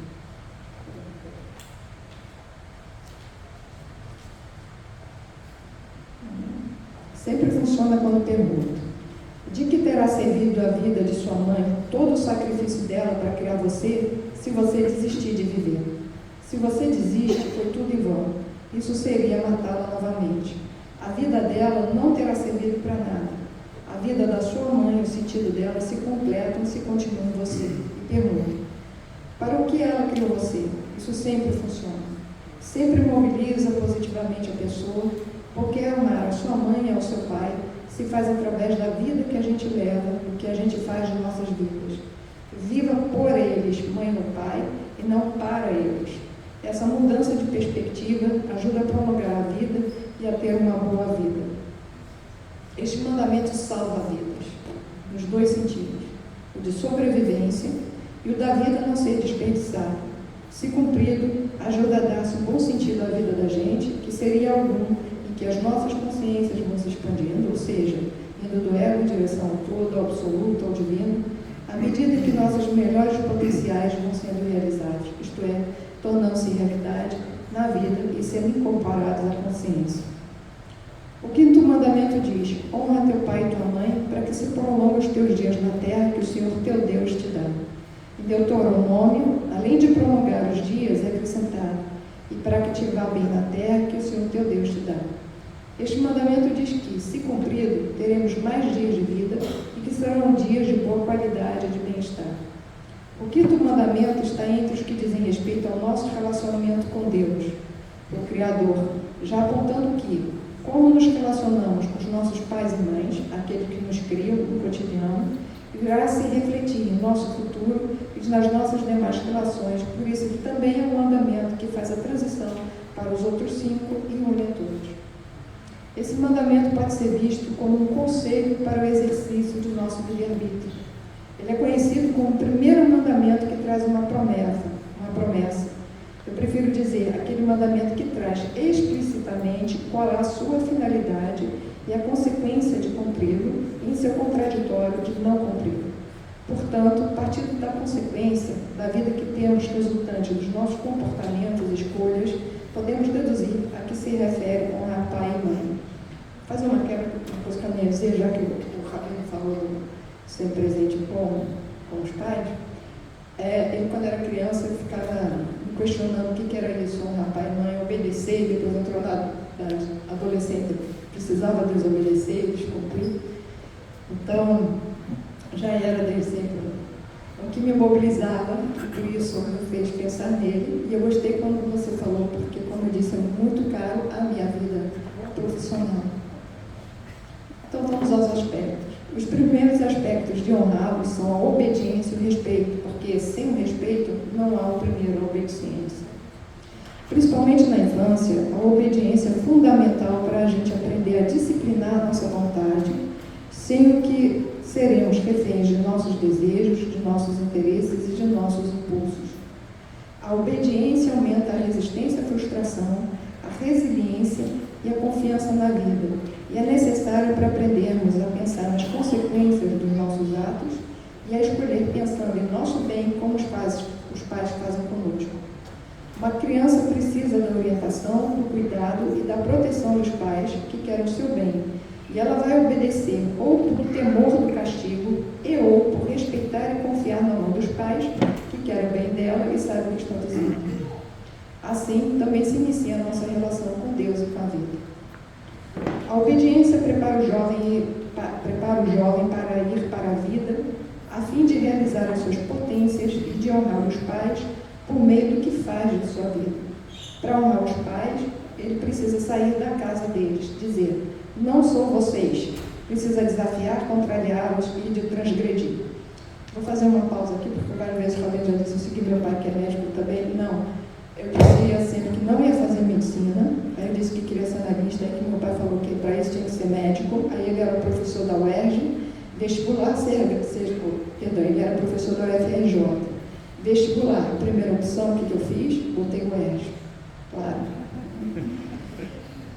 De que terá servido a vida de sua mãe, todo o sacrifício dela para criar você, se você desistir de viver? Se você desiste, foi tudo em vão. Isso seria matá-la novamente. A vida dela não terá servido para nada. A vida da sua mãe, o sentido dela, se completam se continua em você. E pergunto: para o que ela criou você? Isso sempre funciona. Sempre mobiliza positivamente a pessoa, porque amar a sua mãe e ao seu pai se faz através da vida que a gente leva, do que a gente faz de nossas vidas. Viva por eles, mãe ou pai, e não para eles. Essa mudança de perspectiva ajuda a prolongar a vida e a ter uma boa vida. Este mandamento salva vidas, nos dois sentidos: o de sobrevivência e o da vida não ser desperdiçada. Se cumprido, ajuda a dar-se um bom sentido à vida da gente, que seria algum em que as nossas consciências vão se expandindo, ou seja, indo do ego em direção ao todo, ao absoluto, ao divino, à medida que nossos melhores potenciais vão sendo realizados, isto é, tornando-se realidade na vida e sendo incorporados à consciência. O quinto mandamento diz: honra teu pai e tua mãe, para que se prolongue os teus dias na terra que o Senhor teu Deus te dá. Em Deuteronômio, além de prolongar os dias, é acrescentado: e para que te vá bem na terra que o Senhor teu Deus te dá. Este mandamento diz que, se cumprido, teremos mais dias de vida e que serão dias de boa qualidade e de bem-estar. O quinto mandamento está entre os que dizem respeito ao nosso relacionamento com Deus, o Criador, já apontando que, como nos relacionamos com os nossos pais e mães, aquele que nos criou no cotidiano, irá se refletir em nosso futuro e nas nossas demais relações, por isso que também é um mandamento que faz a transição para os outros 5 e une a todos. Esse mandamento pode ser visto como um conselho para o exercício de nosso livre-arbítrio. Ele é conhecido como o primeiro mandamento que traz uma promessa. Eu prefiro dizer aquele mandamento que traz explicitamente qual é a sua finalidade e a consequência de cumpri-lo em seu contraditório de não cumpri-lo. Portanto, partindo da consequência da vida que temos resultante dos nossos comportamentos e escolhas, podemos deduzir a que se refere honrar pai e mãe. Fazer uma coisa que eu ia dizer, já que o Rabino falou do ser presente com os pais, ele quando era criança ele ficava me questionando o que era isso, honrar pai e mãe, obedecer, e depois entrou na adolescência, precisava desobedecer, descumprir. Então, já era desde sempre o que me mobilizava, por isso me fez pensar nele, e eu gostei quando você falou, porque, como eu disse, é muito caro a minha vida profissional. Então, vamos aos aspectos. Os primeiros aspectos de honrá-los são a obediência e o respeito, porque sem o respeito não há o primeiro, a obediência. Principalmente na infância, a obediência é fundamental para a gente aprender a disciplinar a nossa vontade, sem o que seremos reféns de nossos desejos, de nossos interesses e de nossos impulsos. A obediência aumenta a resistência à frustração, a resiliência e a confiança na vida, e é necessário para aprendermos a pensar nas consequências dos nossos atos e a escolher pensando em nosso bem como os pais fazem conosco. Uma criança precisa da orientação, do cuidado e da proteção dos pais que querem o seu bem, e ela vai obedecer ou por temor do castigo e ou por respeitar e confiar na mão dos pais que querem o bem dela e sabem o que estão dizendo. Assim, também se inicia a nossa relação com Deus e com a vida. A obediência prepara o jovem para ir para a vida, a fim de realizar as suas potências e de honrar os pais por meio do que faz de sua vida. Para honrar os pais, ele precisa sair da casa deles, dizer: não sou vocês. Precisa desafiar, contrariá-los e de transgredir. Vou fazer uma pausa aqui, porque várias vezes o Rabino já disse: eu segui meu pai que é médico também. Não. Eu dizia sempre que não ia fazer medicina, aí eu disse que queria ser analista, aí que meu pai falou que para isso tinha que ser médico, aí ele era professor da UERJ, vestibular, ele era professor da UFRJ. Vestibular, a primeira opção, o que eu fiz? Botei o UERJ, claro.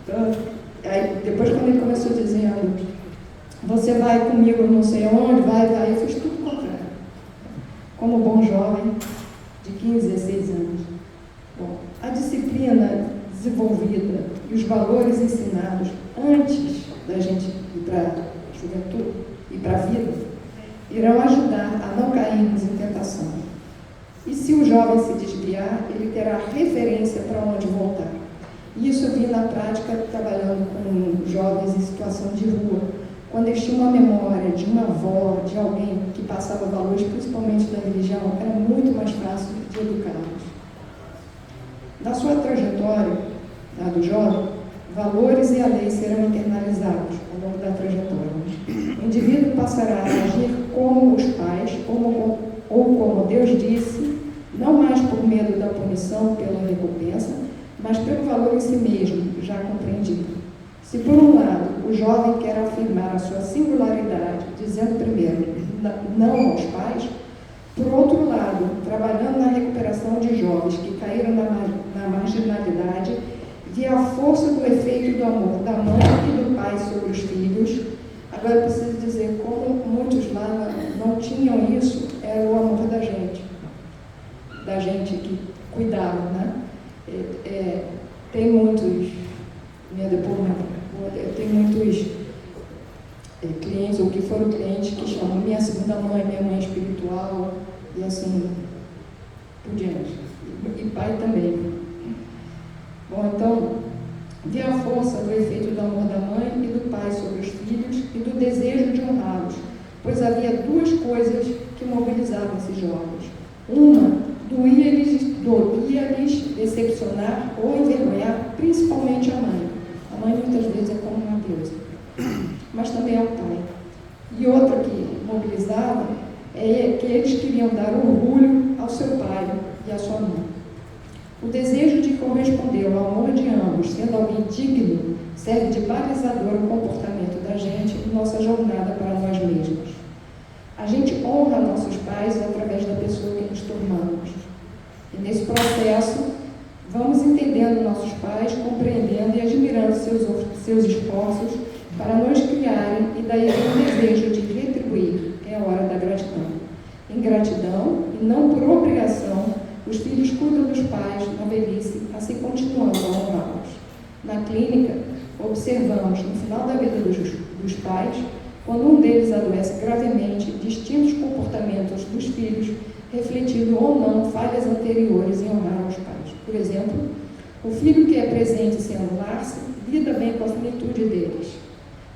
Então, aí depois quando ele começou dizendo: você vai comigo não sei aonde, vai, eu fiz tudo o contrário. Como bom jovem, de 15, 16 anos. Bom, a disciplina desenvolvida e os valores ensinados antes da gente ir para a juventude e para a vida irão ajudar a não cairmos em tentação. E se o jovem se desviar, ele terá referência para onde voltar. Isso eu vi na prática trabalhando com jovens em situação de rua, quando eles tinham uma memória de uma avó, de alguém que passava valores, principalmente da religião, era muito mais fácil de educá-los. Na sua trajetória, do jovem, valores e a lei serão internalizados ao longo da trajetória. O indivíduo passará a agir como os pais, ou como Deus disse, não mais por medo da punição pela recompensa, mas pelo valor em si mesmo, já compreendido. Se por um lado o jovem quer afirmar a sua singularidade, dizendo primeiro não aos pais, por outro lado, trabalhando na recuperação de jovens que caíram na marginalidade, via a força do efeito do amor da mãe e do pai sobre os filhos. Agora eu preciso dizer, como muitos lá não tinham isso, era o amor da gente que cuidava, né? Tem muitos, minha depoimento, tem muitos clientes, ou que foram clientes, que chamam minha segunda mãe, minha mãe espiritual, e assim por diante. E pai também. Bom, então, vê a força do efeito do amor da mãe e do pai sobre os filhos e do desejo de honrá-los, pois havia duas coisas que mobilizavam esses jovens. Uma, doía-lhes decepcionar ou envergonhar principalmente a mãe. A mãe muitas vezes é como uma deusa, mas também é o pai. E outra que mobilizava é que eles queriam dar orgulho ao seu pai e à sua mãe. O desejo de corresponder ao amor de ambos, sendo alguém digno, serve de balizador ao comportamento da gente e nossa jornada para nós mesmos. A gente honra nossos pais através da pessoa que nos tornamos. E nesse processo, vamos entendendo nossos pais, compreendendo e admirando seus esforços para nos criarem, e daí vem o desejo de retribuir. É a hora da gratidão. Em gratidão, e não por obrigação, os filhos cuidam dos pais na velhice, assim continuando a honrá-los. Na clínica, observamos, no final da vida dos pais, quando um deles adoece gravemente, distintos comportamentos dos filhos, refletindo ou não falhas anteriores em honrar aos pais. Por exemplo, o filho que é presente sem anular-se, lida bem com a finitude deles.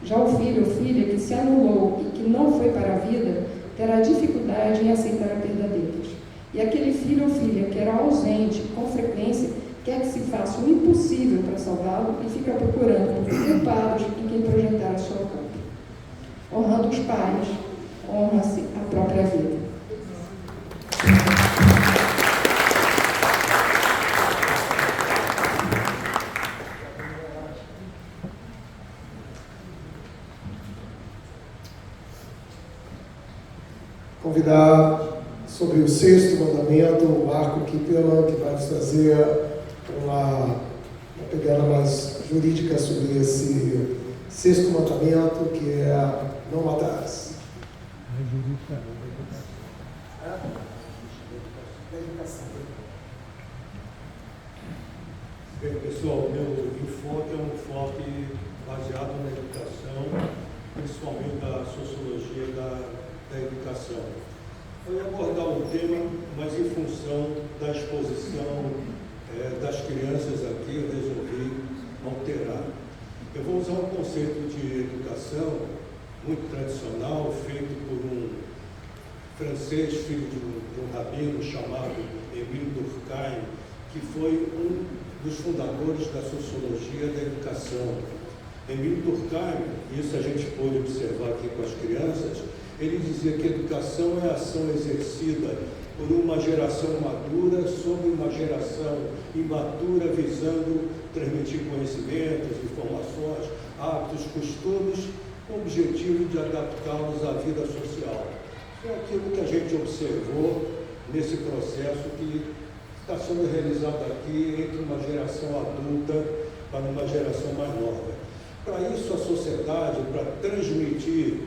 Já o filho ou filha que se anulou e que não foi para a vida, terá dificuldade em aceitar a perda deles. E aquele filho ou filha que era ausente com frequência, quer que se faça o impossível para salvá-lo e fica procurando por culpados em quem projetar a sua culpa. Honrando os pais, honra-se a própria vida. Convidar sobre o sexto mandamento o Marco Kippelan, que vai nos trazer uma pegada mais jurídica sobre esse sexto mandamento, que é não matarás. Bem, pessoal, meu enfoque é um enfoque baseado na educação, principalmente da sociologia da educação. Eu ia abordar o tema, mas em função da exposição das crianças aqui, eu resolvi alterar. Eu vou usar um conceito de educação muito tradicional, feito por um francês, filho de um rabino chamado Émile Durkheim, que foi um dos fundadores da sociologia da educação. Émile Durkheim, isso a gente pôde observar aqui com as crianças, ele dizia que a educação é a ação exercida por uma geração madura sobre uma geração imatura, visando transmitir conhecimentos, informações, hábitos, costumes, com o objetivo de adaptá-los à vida social. Isso é aquilo que a gente observou nesse processo que está sendo realizado aqui entre uma geração adulta para uma geração mais nova. Para isso, a sociedade, para transmitir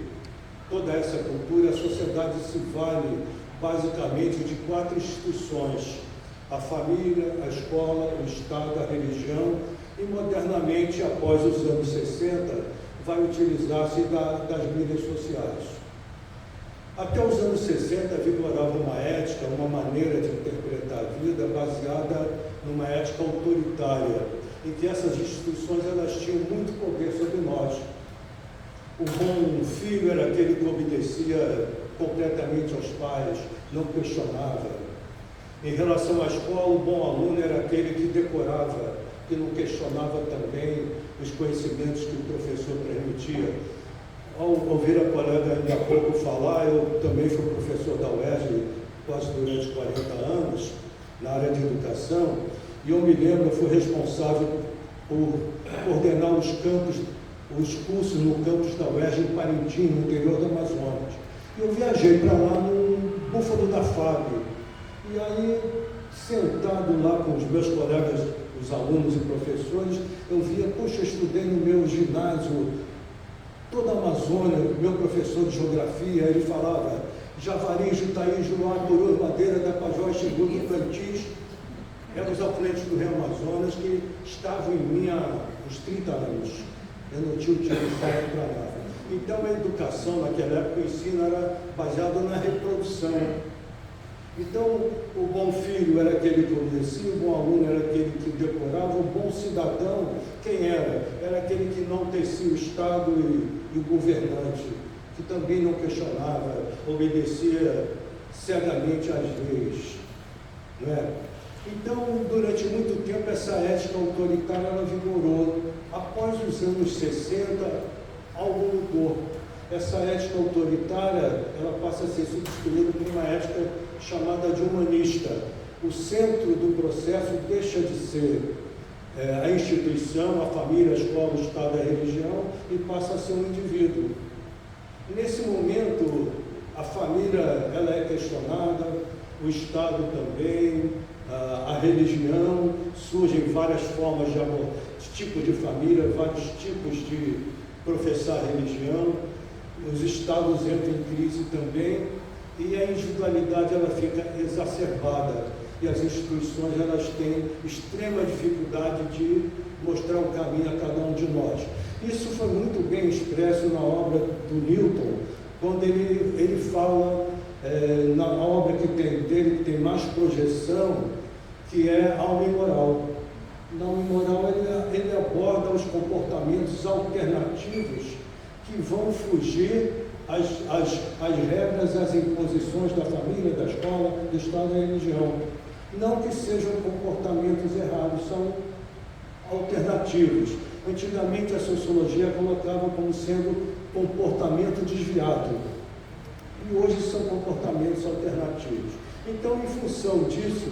toda essa cultura, a sociedade se vale basicamente de 4 instituições: a família, a escola, o Estado, a religião, e modernamente, após os anos 60, vai utilizar-se das mídias sociais. Até os anos 60 vigorava uma ética, uma maneira de interpretar a vida baseada numa ética autoritária, em que essas instituições elas tinham muito poder sobre nós. O bom filho era aquele que obedecia completamente aos pais, não questionava. Em relação à escola, o bom aluno era aquele que decorava, que não questionava também os conhecimentos que o professor transmitia. Ao ouvir a colega ainda há pouco falar, eu também fui professor da UERJ quase durante 40 anos, na área de educação, e eu me lembro, eu fui responsável por coordenar os cursos no campus da UERJ em Parintins, no interior do Amazonas. E eu viajei para lá no Búfalo da FAB. E aí, sentado lá com os meus colegas, os alunos e professores, eu via, poxa, eu estudei no meu ginásio toda a Amazônia, meu professor de geografia, ele falava Javari, Jutaí, Juruá, Burus, Madeira, Tapajós, Xingu, Tocantins, eram os afluentes do Rio Amazonas que estavam em mim há uns 30 anos. Eu não tinha utilizado para nada. Então a educação naquela época, o ensino era baseado na reprodução. Então o bom filho era aquele que obedecia, o bom aluno era aquele que decorava, o bom cidadão, quem era? Era aquele que não tecia o Estado e o governante, que também não questionava, obedecia cegamente às leis. Não é? Então, durante muito tempo, essa ética autoritária ela vigorou. Após os anos 60, algo mudou. Essa ética autoritária ela passa a ser substituída por uma ética chamada de humanista. O centro do processo deixa de ser a instituição, a família, a escola, o Estado, a religião, e passa a ser um indivíduo. Nesse momento, a família ela é questionada, o Estado também, a religião, surgem várias formas de tipos de família, vários tipos de professar religião, os Estados entram em crise também, e a individualidade ela fica exacerbada, e as instituições elas têm extrema dificuldade de mostrar o caminho a cada um de nós. Isso foi muito bem expresso na obra do Newton, quando ele fala na obra que tem mais projeção, que é Alma e Moral. Na Alma e Moral ele aborda os comportamentos alternativos que vão fugir às regras, às imposições da família, da escola, do Estado e da religião. Não que sejam comportamentos errados, são alternativos. Antigamente a sociologia colocava como sendo comportamento desviado, e hoje são comportamentos alternativos. Então, em função disso,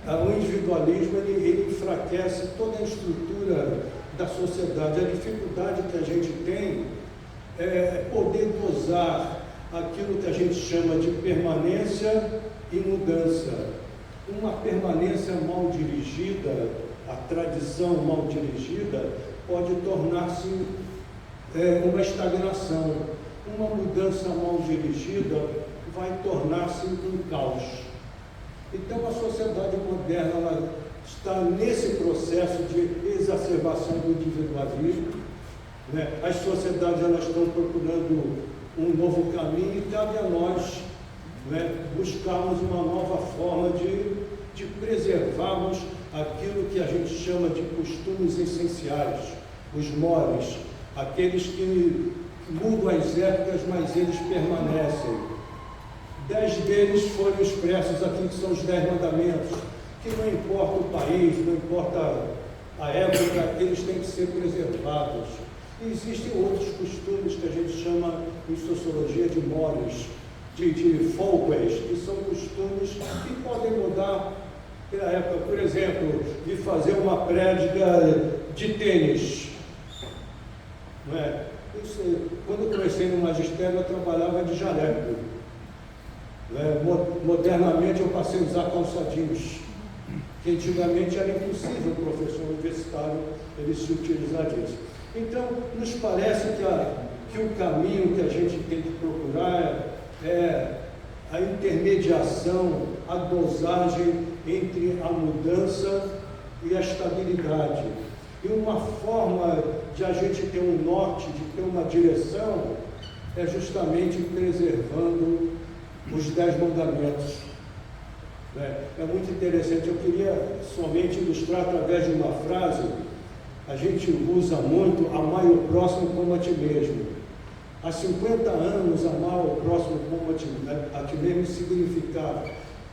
o individualismo ele enfraquece toda a estrutura da sociedade. A dificuldade que a gente tem é poder dosar aquilo que a gente chama de permanência e mudança. Uma permanência mal dirigida, a tradição mal dirigida, pode tornar-se uma estagnação. Uma mudança mal dirigida vai tornar-se um caos. Então a sociedade moderna ela está nesse processo de exacerbação do individualismo, né? As sociedades elas estão procurando um novo caminho e cabe a nós, né, buscarmos uma nova forma de preservarmos aquilo que a gente chama de costumes essenciais, os mores, aqueles que mudam as épocas, mas eles permanecem. 10 deles foram expressos aqui, que são os 10 mandamentos, que não importa o país, não importa a época, eles têm que ser preservados. E existem outros costumes que a gente chama em sociologia de mores, de folkways, que são costumes que podem mudar pela época. Por exemplo, de fazer uma prédica de tênis. Não é? Quando eu comecei no magistério, eu trabalhava de jaleco. Modernamente, eu passei a usar calçadinhos, que antigamente era impossível o professor universitário ele se utilizar disso. Então, nos parece que o caminho que a gente tem que procurar é a intermediação, a dosagem entre a mudança e a estabilidade. E uma forma de a gente ter um norte, de ter uma direção, é justamente preservando os 10 mandamentos. É muito interessante, eu queria somente ilustrar através de uma frase. A gente usa muito amar o próximo como a ti mesmo. Há 50 anos, amar o próximo como a ti mesmo significava: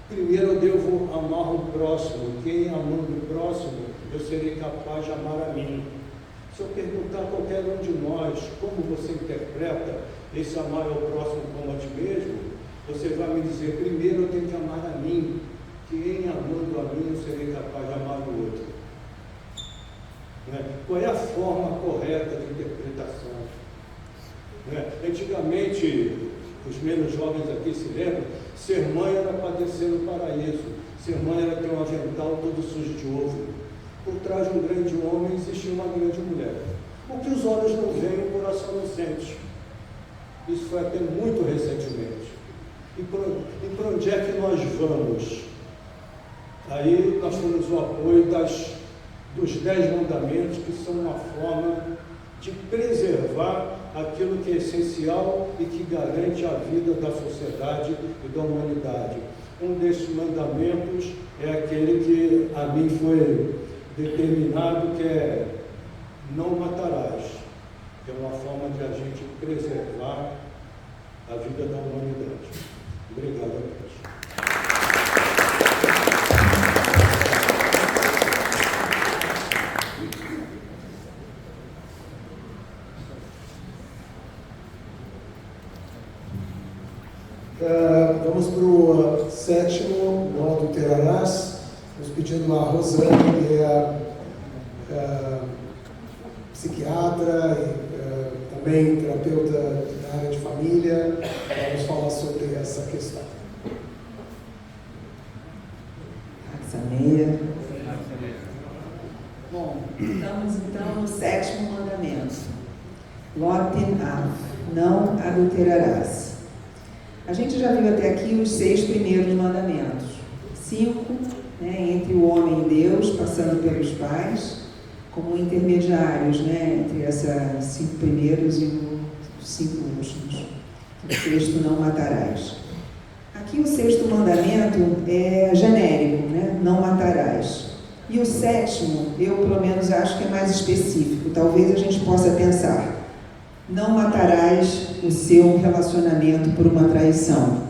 primeiro eu devo amar o próximo, quem amando o próximo, eu serei capaz de amar a mim. Se eu perguntar a qualquer um de nós como você interpreta esse amar ao próximo como a ti mesmo, você vai me dizer: primeiro eu tenho que amar a mim, que em amando a mim eu serei capaz de amar o outro. Qual é a forma correta de interpretação? Antigamente, os menos jovens aqui se lembram, ser mãe era padecer no paraíso, ser mãe era ter um avental todo sujo de ovo. Por trás de um grande homem existia uma grande mulher. O que os olhos não veem, o coração não sente. Isso foi até muito recentemente. E para onde é que nós vamos? Aí nós temos o apoio dos 10 mandamentos, que são uma forma de preservar aquilo que é essencial e que garante a vida da sociedade e da humanidade. Um desses mandamentos é aquele que a mim foi determinado, que é não matarás, que é uma forma de a gente preservar a vida da humanidade. Obrigado a todos. Vamos para o 7º, não adulterarás. Estamos pedindo a Rosane e a psiquiatra e também terapeuta da área de família. Vamos falar sobre essa questão. Sameia. Bom, estamos então no 7º mandamento. Lotin af, não adulterarás. A gente já viu até aqui os 6 primeiros mandamentos. 5, entre o homem e Deus, passando pelos pais, como intermediários, entre esses 5 primeiros e os 5 últimos. O 6º, não matarás. Aqui o 6º mandamento é genérico, não matarás. E o 7º, eu pelo menos acho que é mais específico. Talvez a gente possa pensar, não matarás o seu relacionamento por uma traição.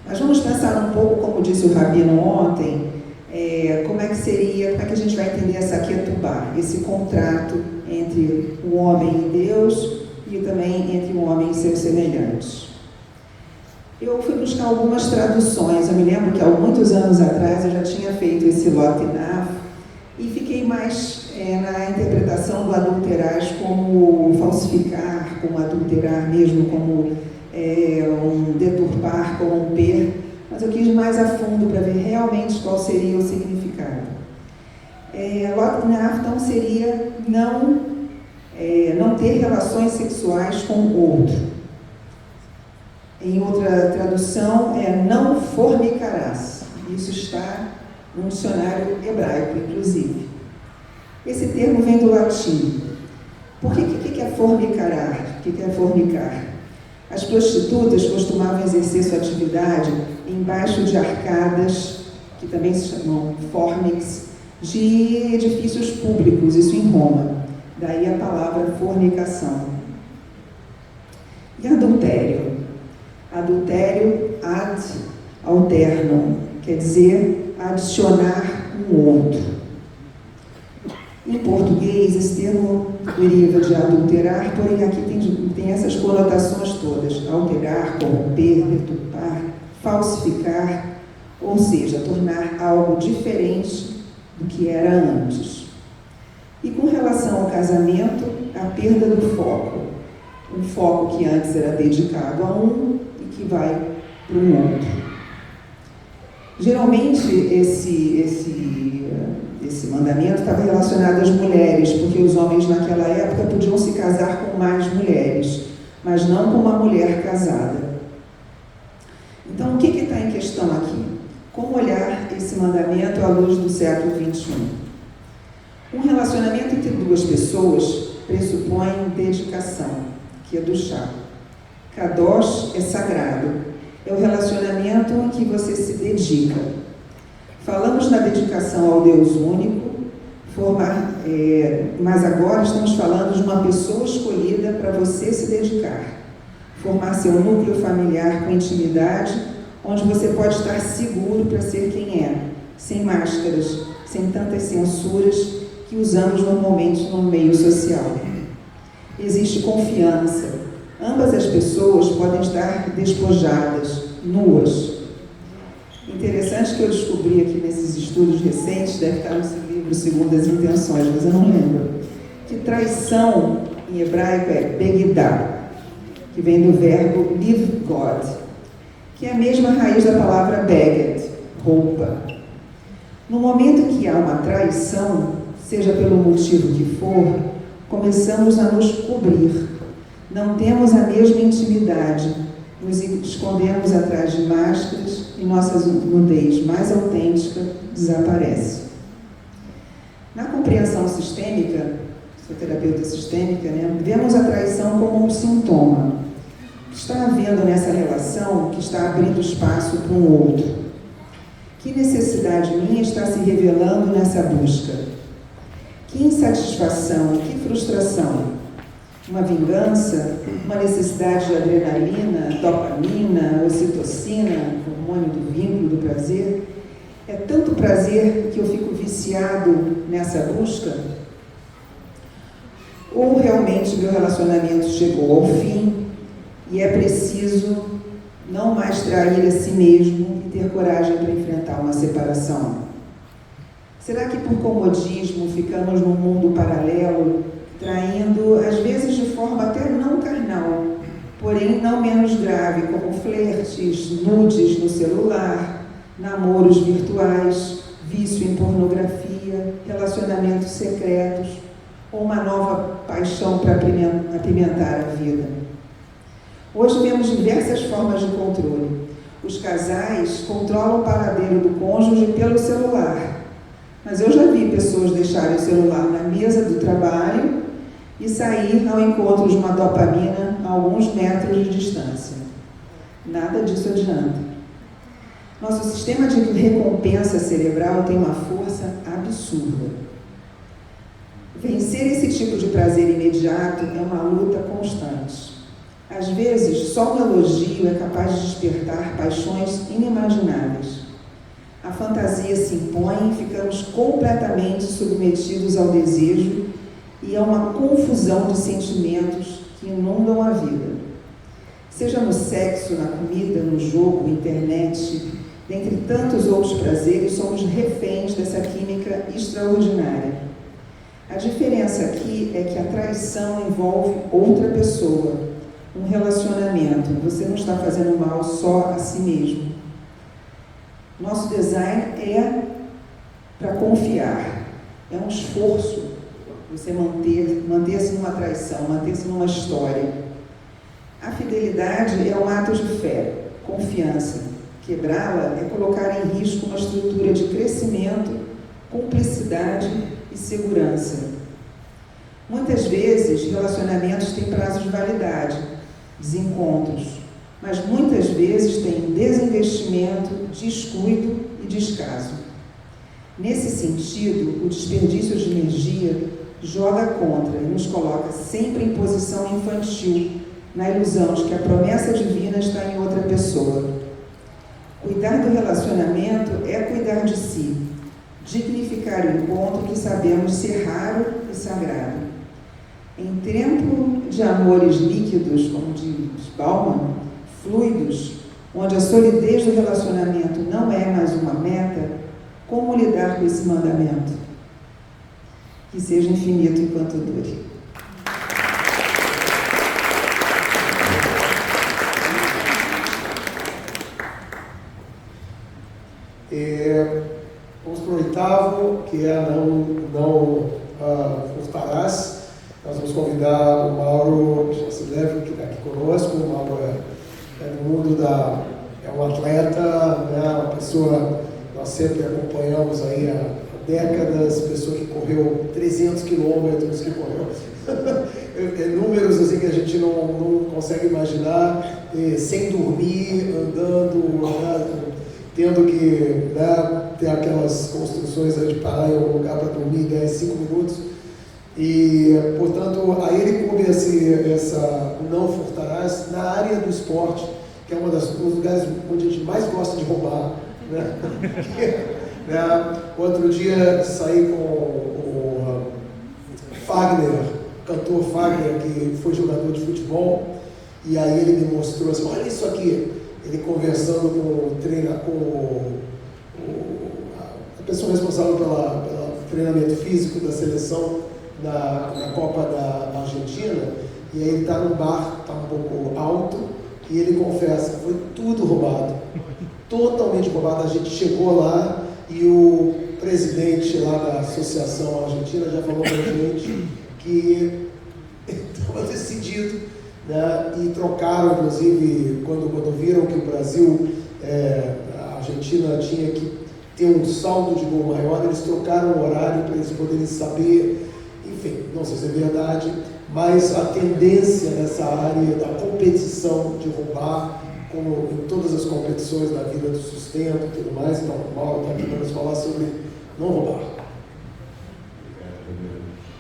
Mas vamos pensar um pouco, como disse o Rabino ontem, como é que a gente vai entender essa ketubá, esse contrato entre o homem e Deus e também entre o homem e seus semelhantes. Eu fui buscar algumas traduções. Eu me lembro que há muitos anos atrás eu já tinha feito esse Lotinaf e fiquei mais na interpretação do adulterar como falsificar, como adulterar mesmo, como um deturpar, como um mas eu quis mais a fundo para ver realmente qual seria o significado. Lotinaf então seria não ter relações sexuais com o outro. Em outra tradução, não fornicarás. Isso está no dicionário hebraico, inclusive. Esse termo vem do latim. Por que é fornicarar? O que é fornicar? As prostitutas costumavam exercer sua atividade embaixo de arcadas, que também se chamam fornix, de edifícios públicos, isso em Roma. Daí a palavra fornicação. E adultério? Adultério ad alternum, quer dizer adicionar um outro. Em português, esse termo deriva de adulterar, porém aqui tem essas conotações todas: alterar, corromper, deturpar, falsificar, ou seja, tornar algo diferente do que era antes. E com relação ao casamento, a perda do foco. Um foco que antes era dedicado a um e que vai para um outro. Geralmente, esse mandamento estava relacionado às mulheres, porque os homens naquela época podiam se casar com mais mulheres, mas não com uma mulher casada. Então, o que está em questão aqui? Como olhar esse mandamento à luz do século XXI? Um relacionamento entre duas pessoas pressupõe dedicação, que é do chá. Kadosh é sagrado, é o relacionamento em que você se dedica. Falamos na dedicação ao Deus único, mas agora estamos falando de uma pessoa escolhida para você se dedicar. Formar seu núcleo familiar com intimidade, onde você pode estar seguro para ser quem é, sem máscaras, sem tantas censuras que usamos normalmente no meio social. Existe confiança. Ambas as pessoas podem estar despojadas, nuas. Interessante que eu descobri aqui nesses estudos recentes, deve estar nesse livro Segundas Intenções, mas eu não lembro, que traição em hebraico é begidá, que vem do verbo live God, que é a mesma raiz da palavra beged, roupa. No momento que há uma traição, seja pelo motivo que for, começamos a nos cobrir. Não temos a mesma intimidade, nos escondemos atrás de máscaras e nossa nudez mais autêntica desaparece. Na compreensão sistêmica, sou terapeuta sistêmica, vemos a traição como um sintoma. O que está havendo nessa relação que está abrindo espaço para um outro? Que necessidade minha está se revelando nessa busca? Que insatisfação, que frustração? Uma vingança, uma necessidade de adrenalina, dopamina, ocitocina, hormônio do vínculo, do prazer. É tanto prazer que eu fico viciado nessa busca? Ou realmente meu relacionamento chegou ao fim e é preciso não mais trair a si mesmo e ter coragem para enfrentar uma separação? Será que por comodismo ficamos num mundo paralelo, traindo, às vezes de forma até não carnal, porém não menos grave, como flertes, nudes no celular, namoros virtuais, vício em pornografia, relacionamentos secretos, ou uma nova paixão para apimentar a vida? Hoje vemos diversas formas de controle. Os casais controlam o paradeiro do cônjuge pelo celular, mas eu já vi pessoas deixarem o celular na mesa do trabalho e sair ao encontro de uma dopamina a alguns metros de distância. Nada disso adianta. Nosso sistema de recompensa cerebral tem uma força absurda. Vencer esse tipo de prazer imediato é uma luta constante. Às vezes, só um elogio é capaz de despertar paixões inimagináveis. A fantasia se impõe, ficamos completamente submetidos ao desejo e a uma confusão de sentimentos que inundam a vida. Seja no sexo, na comida, no jogo, internet, dentre tantos outros prazeres, somos reféns dessa química extraordinária. A diferença aqui é que a traição envolve outra pessoa, um relacionamento. Você não está fazendo mal só a si mesmo. Nosso design é para confiar, é um esforço você manter-se numa traição, manter-se numa história. A fidelidade é um ato de fé, confiança. Quebrá-la é colocar em risco uma estrutura de crescimento, cumplicidade e segurança. Muitas vezes, relacionamentos têm prazo de validade, desencontros, mas muitas vezes têm desinvestimento, descuido e descaso. Nesse sentido, o desperdício de energia joga contra e nos coloca sempre em posição infantil, na ilusão de que a promessa divina está em outra pessoa. Cuidar do relacionamento é cuidar de si, dignificar o encontro que sabemos ser raro e sagrado. Em tempo de amores líquidos, como diz Bauman, fluidos, onde a solidez do relacionamento não é mais uma meta, como lidar com esse mandamento? Que seja infinito enquanto dure. Vamos para o oitavo, que é não furtarás. Nós vamos convidar o Mauro Chassilev, que está aqui conosco. O Mauro é no mundo é um atleta, né, uma pessoa, nós sempre acompanhamos aí há décadas, pessoa que correu 300 quilômetros, que correu números assim que a gente não consegue imaginar, sem dormir, andando, né, tendo que, né, ter aquelas construções aí de parar em algum lugar para dormir 10, 5 minutos. E, portanto, a ele coube essa não furtarás na área do esporte, que é um dos lugares onde a gente mais gosta de roubar, né? Outro dia saí com o Fagner, cantor Fagner, que foi jogador de futebol, e aí ele me mostrou assim, olha isso aqui, ele conversando com a pessoa responsável pelo treinamento físico da seleção na Copa da Argentina, e aí ele está num bar, está um pouco alto, e ele confessa, foi tudo roubado, totalmente roubado. A gente chegou lá e o presidente lá da Associação Argentina já falou para a gente que estava decidido, né, e trocaram, inclusive, quando viram que o Brasil, a Argentina tinha que ter um saldo de gol maior, eles trocaram o horário para eles poderem saber, enfim, não sei se é verdade, mas a tendência nessa área da competição de roubar, como em todas as competições da vida do sustento e tudo mais. Então, o Mauro está aqui para nos falar sobre não roubar.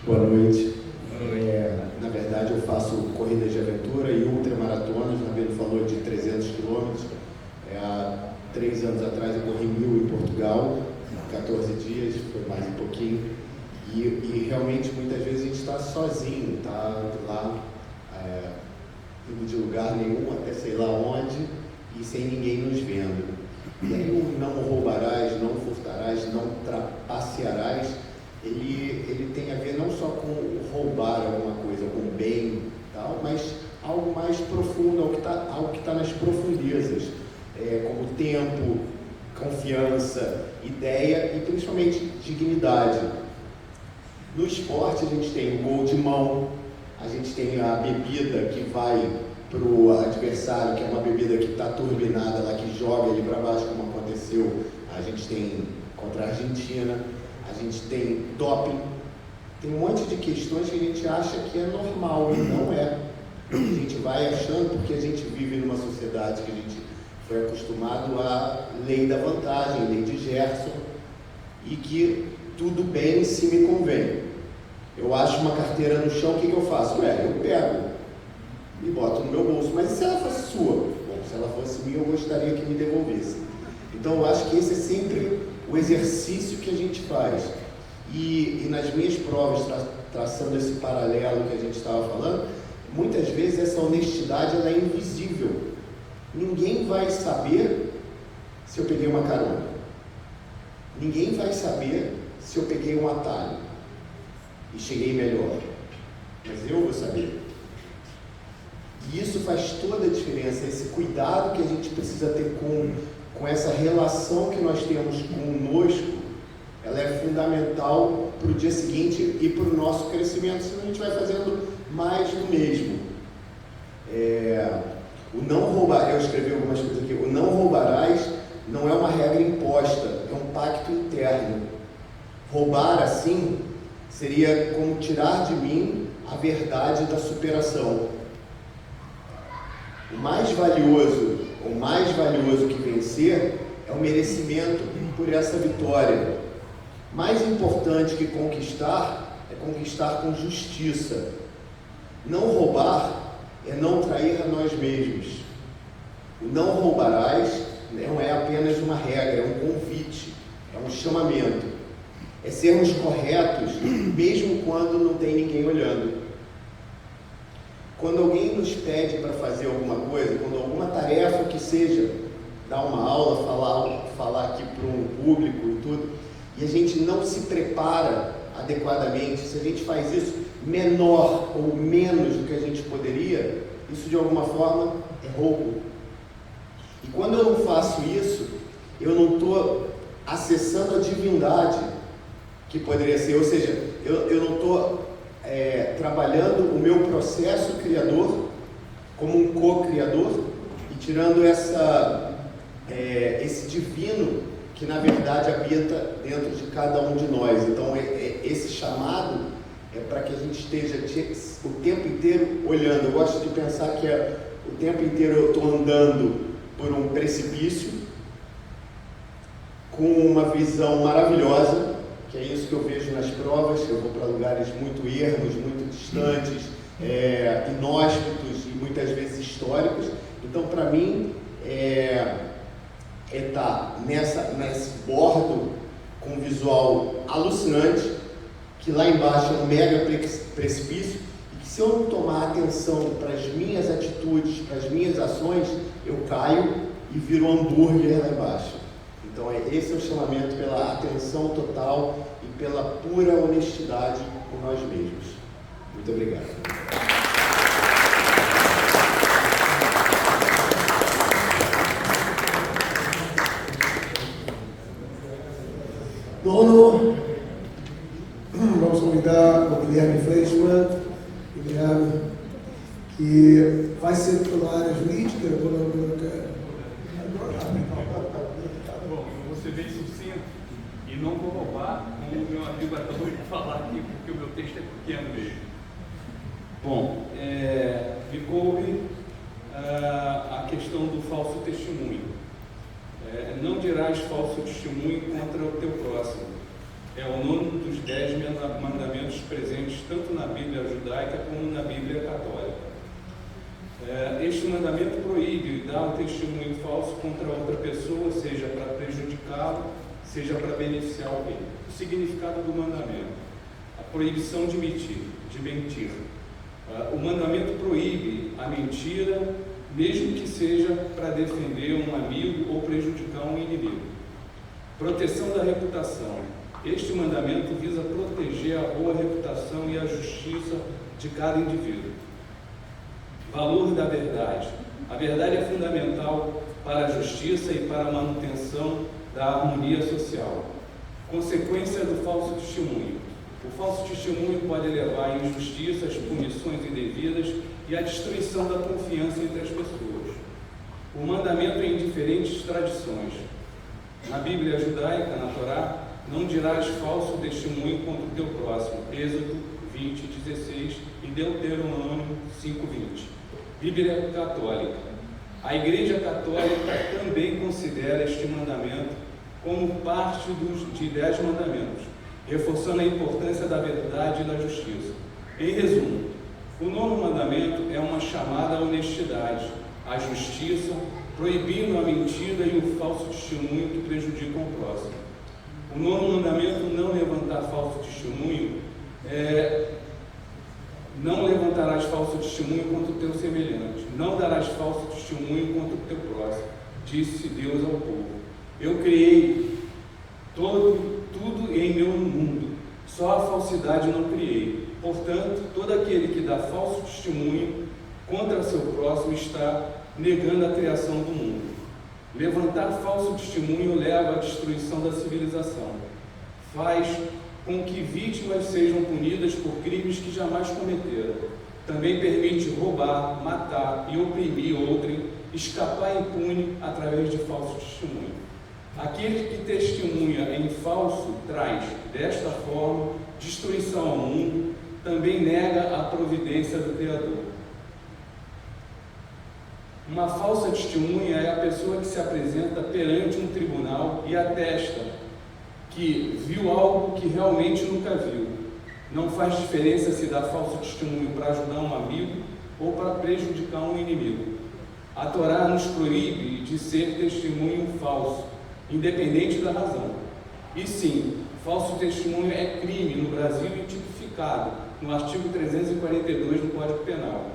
Boa noite. Na verdade, eu faço corridas de aventura e ultramaratonas. O Rabino falou de 300 quilômetros. Há 3 anos atrás eu corri 1000 em Portugal, 14 dias, foi mais um pouquinho. E realmente, muitas vezes, a gente está sozinho, está lá, indo de lugar nenhum até sei lá onde, e sem ninguém nos vendo. E aí o não roubarás, não furtarás, não trapacearás, ele tem a ver não só com roubar alguma coisa, com bem, tal, mas algo mais profundo, algo que está nas profundezas, como tempo, confiança, ideia e principalmente dignidade. No esporte a gente tem o gol de mão, a gente tem a bebida que vai para o adversário, que é uma bebida que está turbinada lá, que joga ele para baixo, como aconteceu, a gente tem contra a Argentina, a gente tem doping, tem um monte de questões que a gente acha que é normal, e não é. A gente vai achando porque a gente vive numa sociedade que a gente foi acostumado à lei da vantagem, lei de Gerson, e que tudo bem se me convém. Eu acho uma carteira no chão, o que eu faço? Eu pego e boto no meu bolso. Mas e se ela fosse sua? Bom, se ela fosse minha, eu gostaria que me devolvesse. Então eu acho que esse é sempre o exercício que a gente faz. E nas minhas provas, traçando esse paralelo que a gente estava falando, muitas vezes essa honestidade ela é invisível. Ninguém vai saber se eu peguei uma carona. Ninguém vai saber se eu peguei um atalho e cheguei melhor. Mas eu vou saber. E isso faz toda a diferença, esse cuidado que a gente precisa ter com essa relação que nós temos conosco, ela é fundamental para o dia seguinte e para o nosso crescimento, senão a gente vai fazendo mais do mesmo. O não roubar, eu escrevi algumas coisas aqui, o não roubarás não é uma regra imposta, é um pacto interno. Roubar assim seria como tirar de mim a verdade da superação. O mais valioso que vencer é o merecimento por essa vitória. Mais importante que conquistar é conquistar com justiça. Não roubar é não trair a nós mesmos. O não roubarás não é apenas uma regra, é um convite, é um chamamento. É sermos corretos mesmo quando não tem ninguém olhando. Quando alguém nos pede para fazer alguma coisa, quando alguma tarefa que seja, dar uma aula, falar aqui para um público e tudo, e a gente não se prepara adequadamente, se a gente faz isso menor ou menos do que a gente poderia, isso de alguma forma é roubo. E quando eu não faço isso, eu não estou acessando a divindade que poderia ser, ou seja, eu não estou trabalhando o meu processo criador como um co-criador e tirando esse divino que na verdade habita dentro de cada um de nós. Então esse chamado é para que a gente esteja o tempo inteiro olhando. Eu gosto de pensar que o tempo inteiro eu estou andando por um precipício com uma visão maravilhosa, que é isso que eu vejo nas provas. Eu vou para lugares muito ermos, muito distantes, inóspitos e muitas vezes históricos. Então, para mim, estar nesse bordo com um visual alucinante, que lá embaixo é um mega precipício, e que se eu não tomar atenção para as minhas atitudes, para as minhas ações, eu caio e viro um hambúrguer lá embaixo. Então esse é o chamamento pela atenção total e pela pura honestidade com nós mesmos. Muito obrigado. Nono, vamos convidar o Guilherme Fleischmann, que vai ser pela área jurídica, Bom, eu vou ser bem sucinto e não vou roubar, como o meu amigo acabou de falar aqui, porque o meu texto é pequeno mesmo. Bom, me coube a questão do falso testemunho. Não dirás falso testemunho contra o teu próximo. É o nono dos 10 mandamentos presentes tanto na Bíblia judaica como na Bíblia católica. Este mandamento proíbe dar um testemunho falso contra outra pessoa, seja para prejudicá-lo, seja para beneficiar alguém. O significado do mandamento: a proibição de mentir. O mandamento proíbe a mentira, mesmo que seja para defender um amigo ou prejudicar um inimigo. Proteção da reputação. Este mandamento visa proteger a boa reputação e a justiça de cada indivíduo. Valor da verdade. A verdade é fundamental para a justiça e para a manutenção da harmonia social. Consequência do falso testemunho. O falso testemunho pode levar a injustiças, punições indevidas e a destruição da confiança entre as pessoas. O mandamento em diferentes tradições. Na Bíblia judaica, na Torá, não dirás falso testemunho contra o teu próximo. Êxodo 20:16 e Deuteronômio 5:20. Bíblia católica. A Igreja Católica também considera este mandamento como parte de 10 mandamentos, reforçando a importância da verdade e da justiça. Em resumo, o 9º mandamento é uma chamada à honestidade, à justiça, proibindo a mentira e o falso testemunho que prejudicam o próximo. O 9º mandamento, não levantar falso testemunho, não levantarás falso testemunho contra o teu semelhante, não darás falso testemunho contra o teu próximo, disse Deus ao povo. Eu criei tudo em meu mundo, só a falsidade não criei. Portanto, todo aquele que dá falso testemunho contra seu próximo está negando a criação do mundo. Levantar falso testemunho leva à destruição da civilização. Faz com que vítimas sejam punidas por crimes que jamais cometeram. Também permite roubar, matar e oprimir outrem, escapar impune através de falso testemunho. Aquele que testemunha em falso traz, desta forma, destruição ao mundo, também nega a providência do Criador. Uma falsa testemunha é a pessoa que se apresenta perante um tribunal e atesta que viu algo que realmente nunca viu. Não faz diferença se dá falso testemunho para ajudar um amigo ou para prejudicar um inimigo. A Torá nos proíbe de ser testemunho falso, independente da razão. E sim, falso testemunho é crime no Brasil e tipificado no artigo 342 do Código Penal.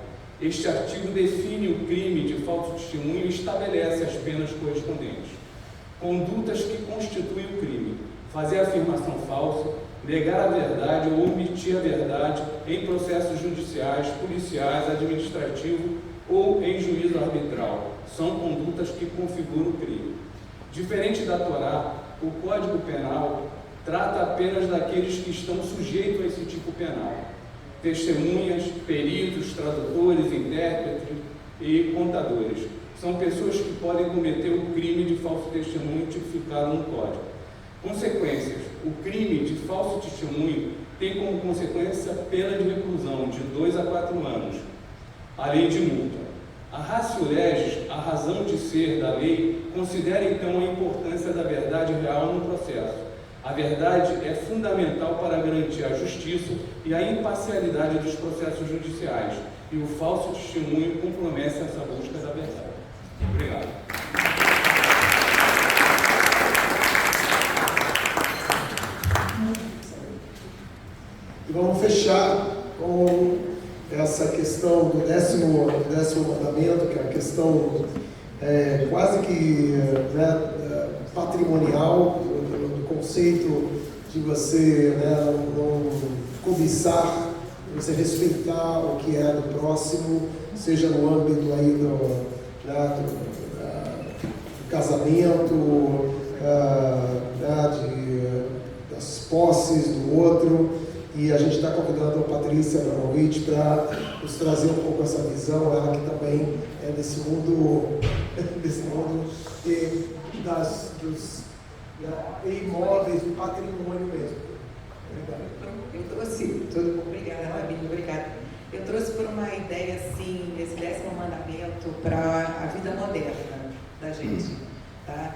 Este artigo define o crime de falso testemunho e estabelece as penas correspondentes. Condutas que constituem o crime: fazer afirmação falsa, negar a verdade ou omitir a verdade em processos judiciais, policiais, administrativos ou em juízo arbitral. São condutas que configuram o crime. Diferente da Torá, o Código Penal trata apenas daqueles que estão sujeitos a esse tipo penal: testemunhas, peritos, tradutores, intérpretes e contadores. São pessoas que podem cometer o crime de falso testemunho tipificado no Código. Consequências: o crime de falso testemunho tem como consequência pena de reclusão de 2 a 4 anos, além de multa. A ratio legis, a razão de ser da lei, considera então a importância da verdade real no processo. A verdade é fundamental para garantir a justiça e a imparcialidade dos processos judiciais, e o falso testemunho compromete essa busca da verdade. Obrigado. E vamos fechar com essa questão do décimo mandamento, que é a questão quase que patrimonial, do conceito de você não cobiçar, você respeitar o que é do próximo, seja no âmbito aí do casamento, das posses do outro. E a gente está convidando a Patrícia Abramovich para nos trazer um pouco essa visão, ela que também é desse mundo dos imóveis, do patrimônio mesmo. Eu trouxe, obrigada, Rabino, obrigada. Eu trouxe por uma ideia assim, esse 10º mandamento para a vida moderna da gente, tá?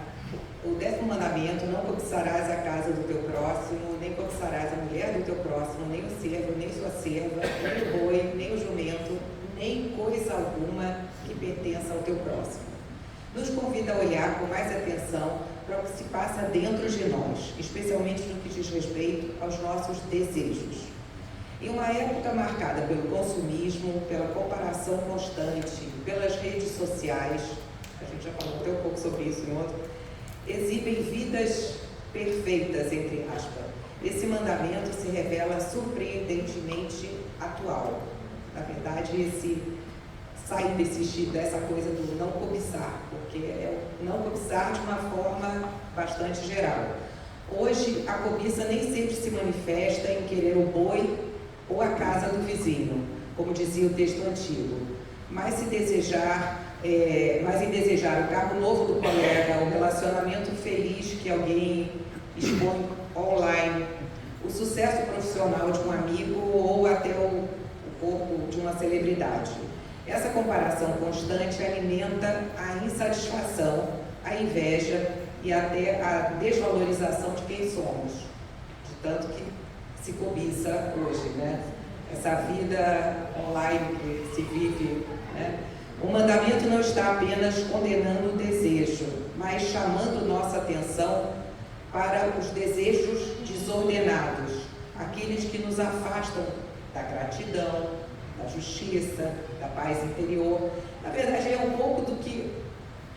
O 10º mandamento: não cobiçarás a casa do teu próximo, nem cobiçarás a mulher do teu próximo, nem o servo, nem sua serva, nem o boi, nem o jumento, nem coisa alguma que pertença ao teu próximo. Nos convida a olhar com mais atenção para o que se passa dentro de nós, especialmente no que diz respeito aos nossos desejos. Em uma época marcada pelo consumismo, pela comparação constante, pelas redes sociais, a gente já falou até um pouco sobre isso em outro, exibem vidas perfeitas, entre aspas. Esse mandamento se revela surpreendentemente atual. Na verdade, sair dessa coisa do não cobiçar, porque é o não cobiçar de uma forma bastante geral. Hoje, a cobiça nem sempre se manifesta em querer o boi ou a casa do vizinho, como dizia o texto antigo, mas em desejar o carro novo do colega, o relacionamento feliz que alguém expõe online, o sucesso profissional de um amigo ou até o corpo de uma celebridade. Essa comparação constante alimenta a insatisfação, a inveja e até a desvalorização de quem somos, de tanto que se cobiça hoje, né? Essa vida online que se vive, né? O mandamento não está apenas condenando o desejo, mas chamando nossa atenção para os desejos desordenados, aqueles que nos afastam da gratidão, da justiça, da paz interior. Na verdade, é um pouco do que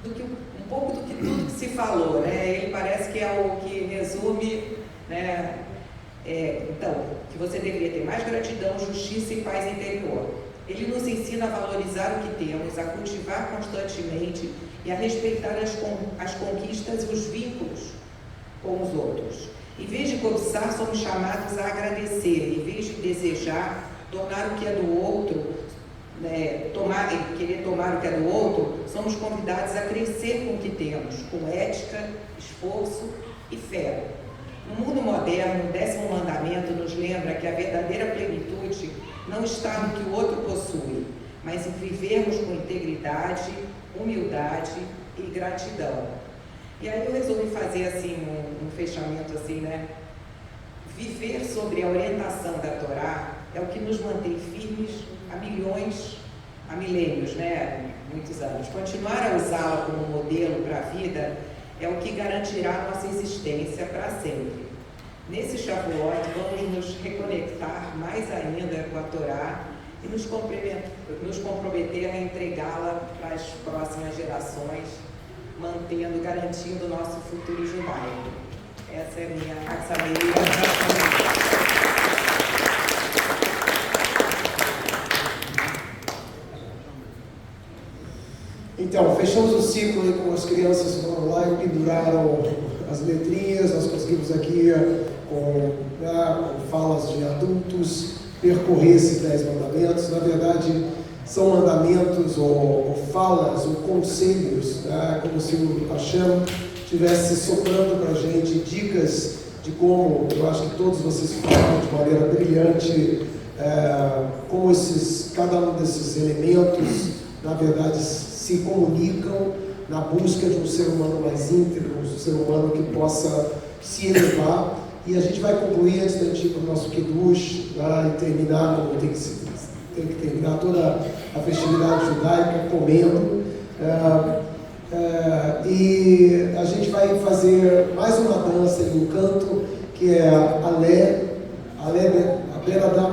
tudo que se falou, né? Ele parece que é o que resume, né? Então, que você deveria ter mais gratidão, justiça e paz interior. Ele nos ensina a valorizar o que temos, a cultivar constantemente e a respeitar as conquistas e os vínculos com os outros. Em vez de cobiçar, somos chamados a agradecer. Em vez de desejar, tornar o que é do outro, querer tomar o que é do outro, somos convidados a crescer com o que temos, com ética, esforço e fé. No mundo moderno, o 10º mandamento nos lembra que a verdadeira plenitude não está no que o outro possui, mas em vivermos com integridade, humildade e gratidão. E aí eu resolvi fazer assim um fechamento assim, né? Viver sobre a orientação da Torá é o que nos mantém firmes há milênios, né? Muitos anos. Continuar a usá-la como modelo para a vida é o que garantirá nossa existência para sempre. Nesse Shavuot, vamos nos reconectar mais ainda com a Torá e nos comprometer a entregá-la para as próximas gerações, garantindo o nosso futuro judaico. Essa é a minha Hatzameira. Então, fechamos o ciclo aí com as crianças foram lá e penduraram as letrinhas. Nós conseguimos aqui, com falas de adultos, percorrer esses 10 mandamentos. Na verdade, são mandamentos ou falas ou conselhos, né? Como se o Hashem estivesse soprando para a gente dicas de como, eu acho que todos vocês falaram de maneira brilhante, como cada um desses elementos, na verdade, se comunicam na busca de um ser humano mais íntegro, um ser humano que possa se elevar. E a gente vai concluir, antes da gente ir para o nosso Kiddush, e terminar como tem que terminar toda a festividade judaica, comendo. E a gente vai fazer mais uma dança e um canto, que é Alé Beradam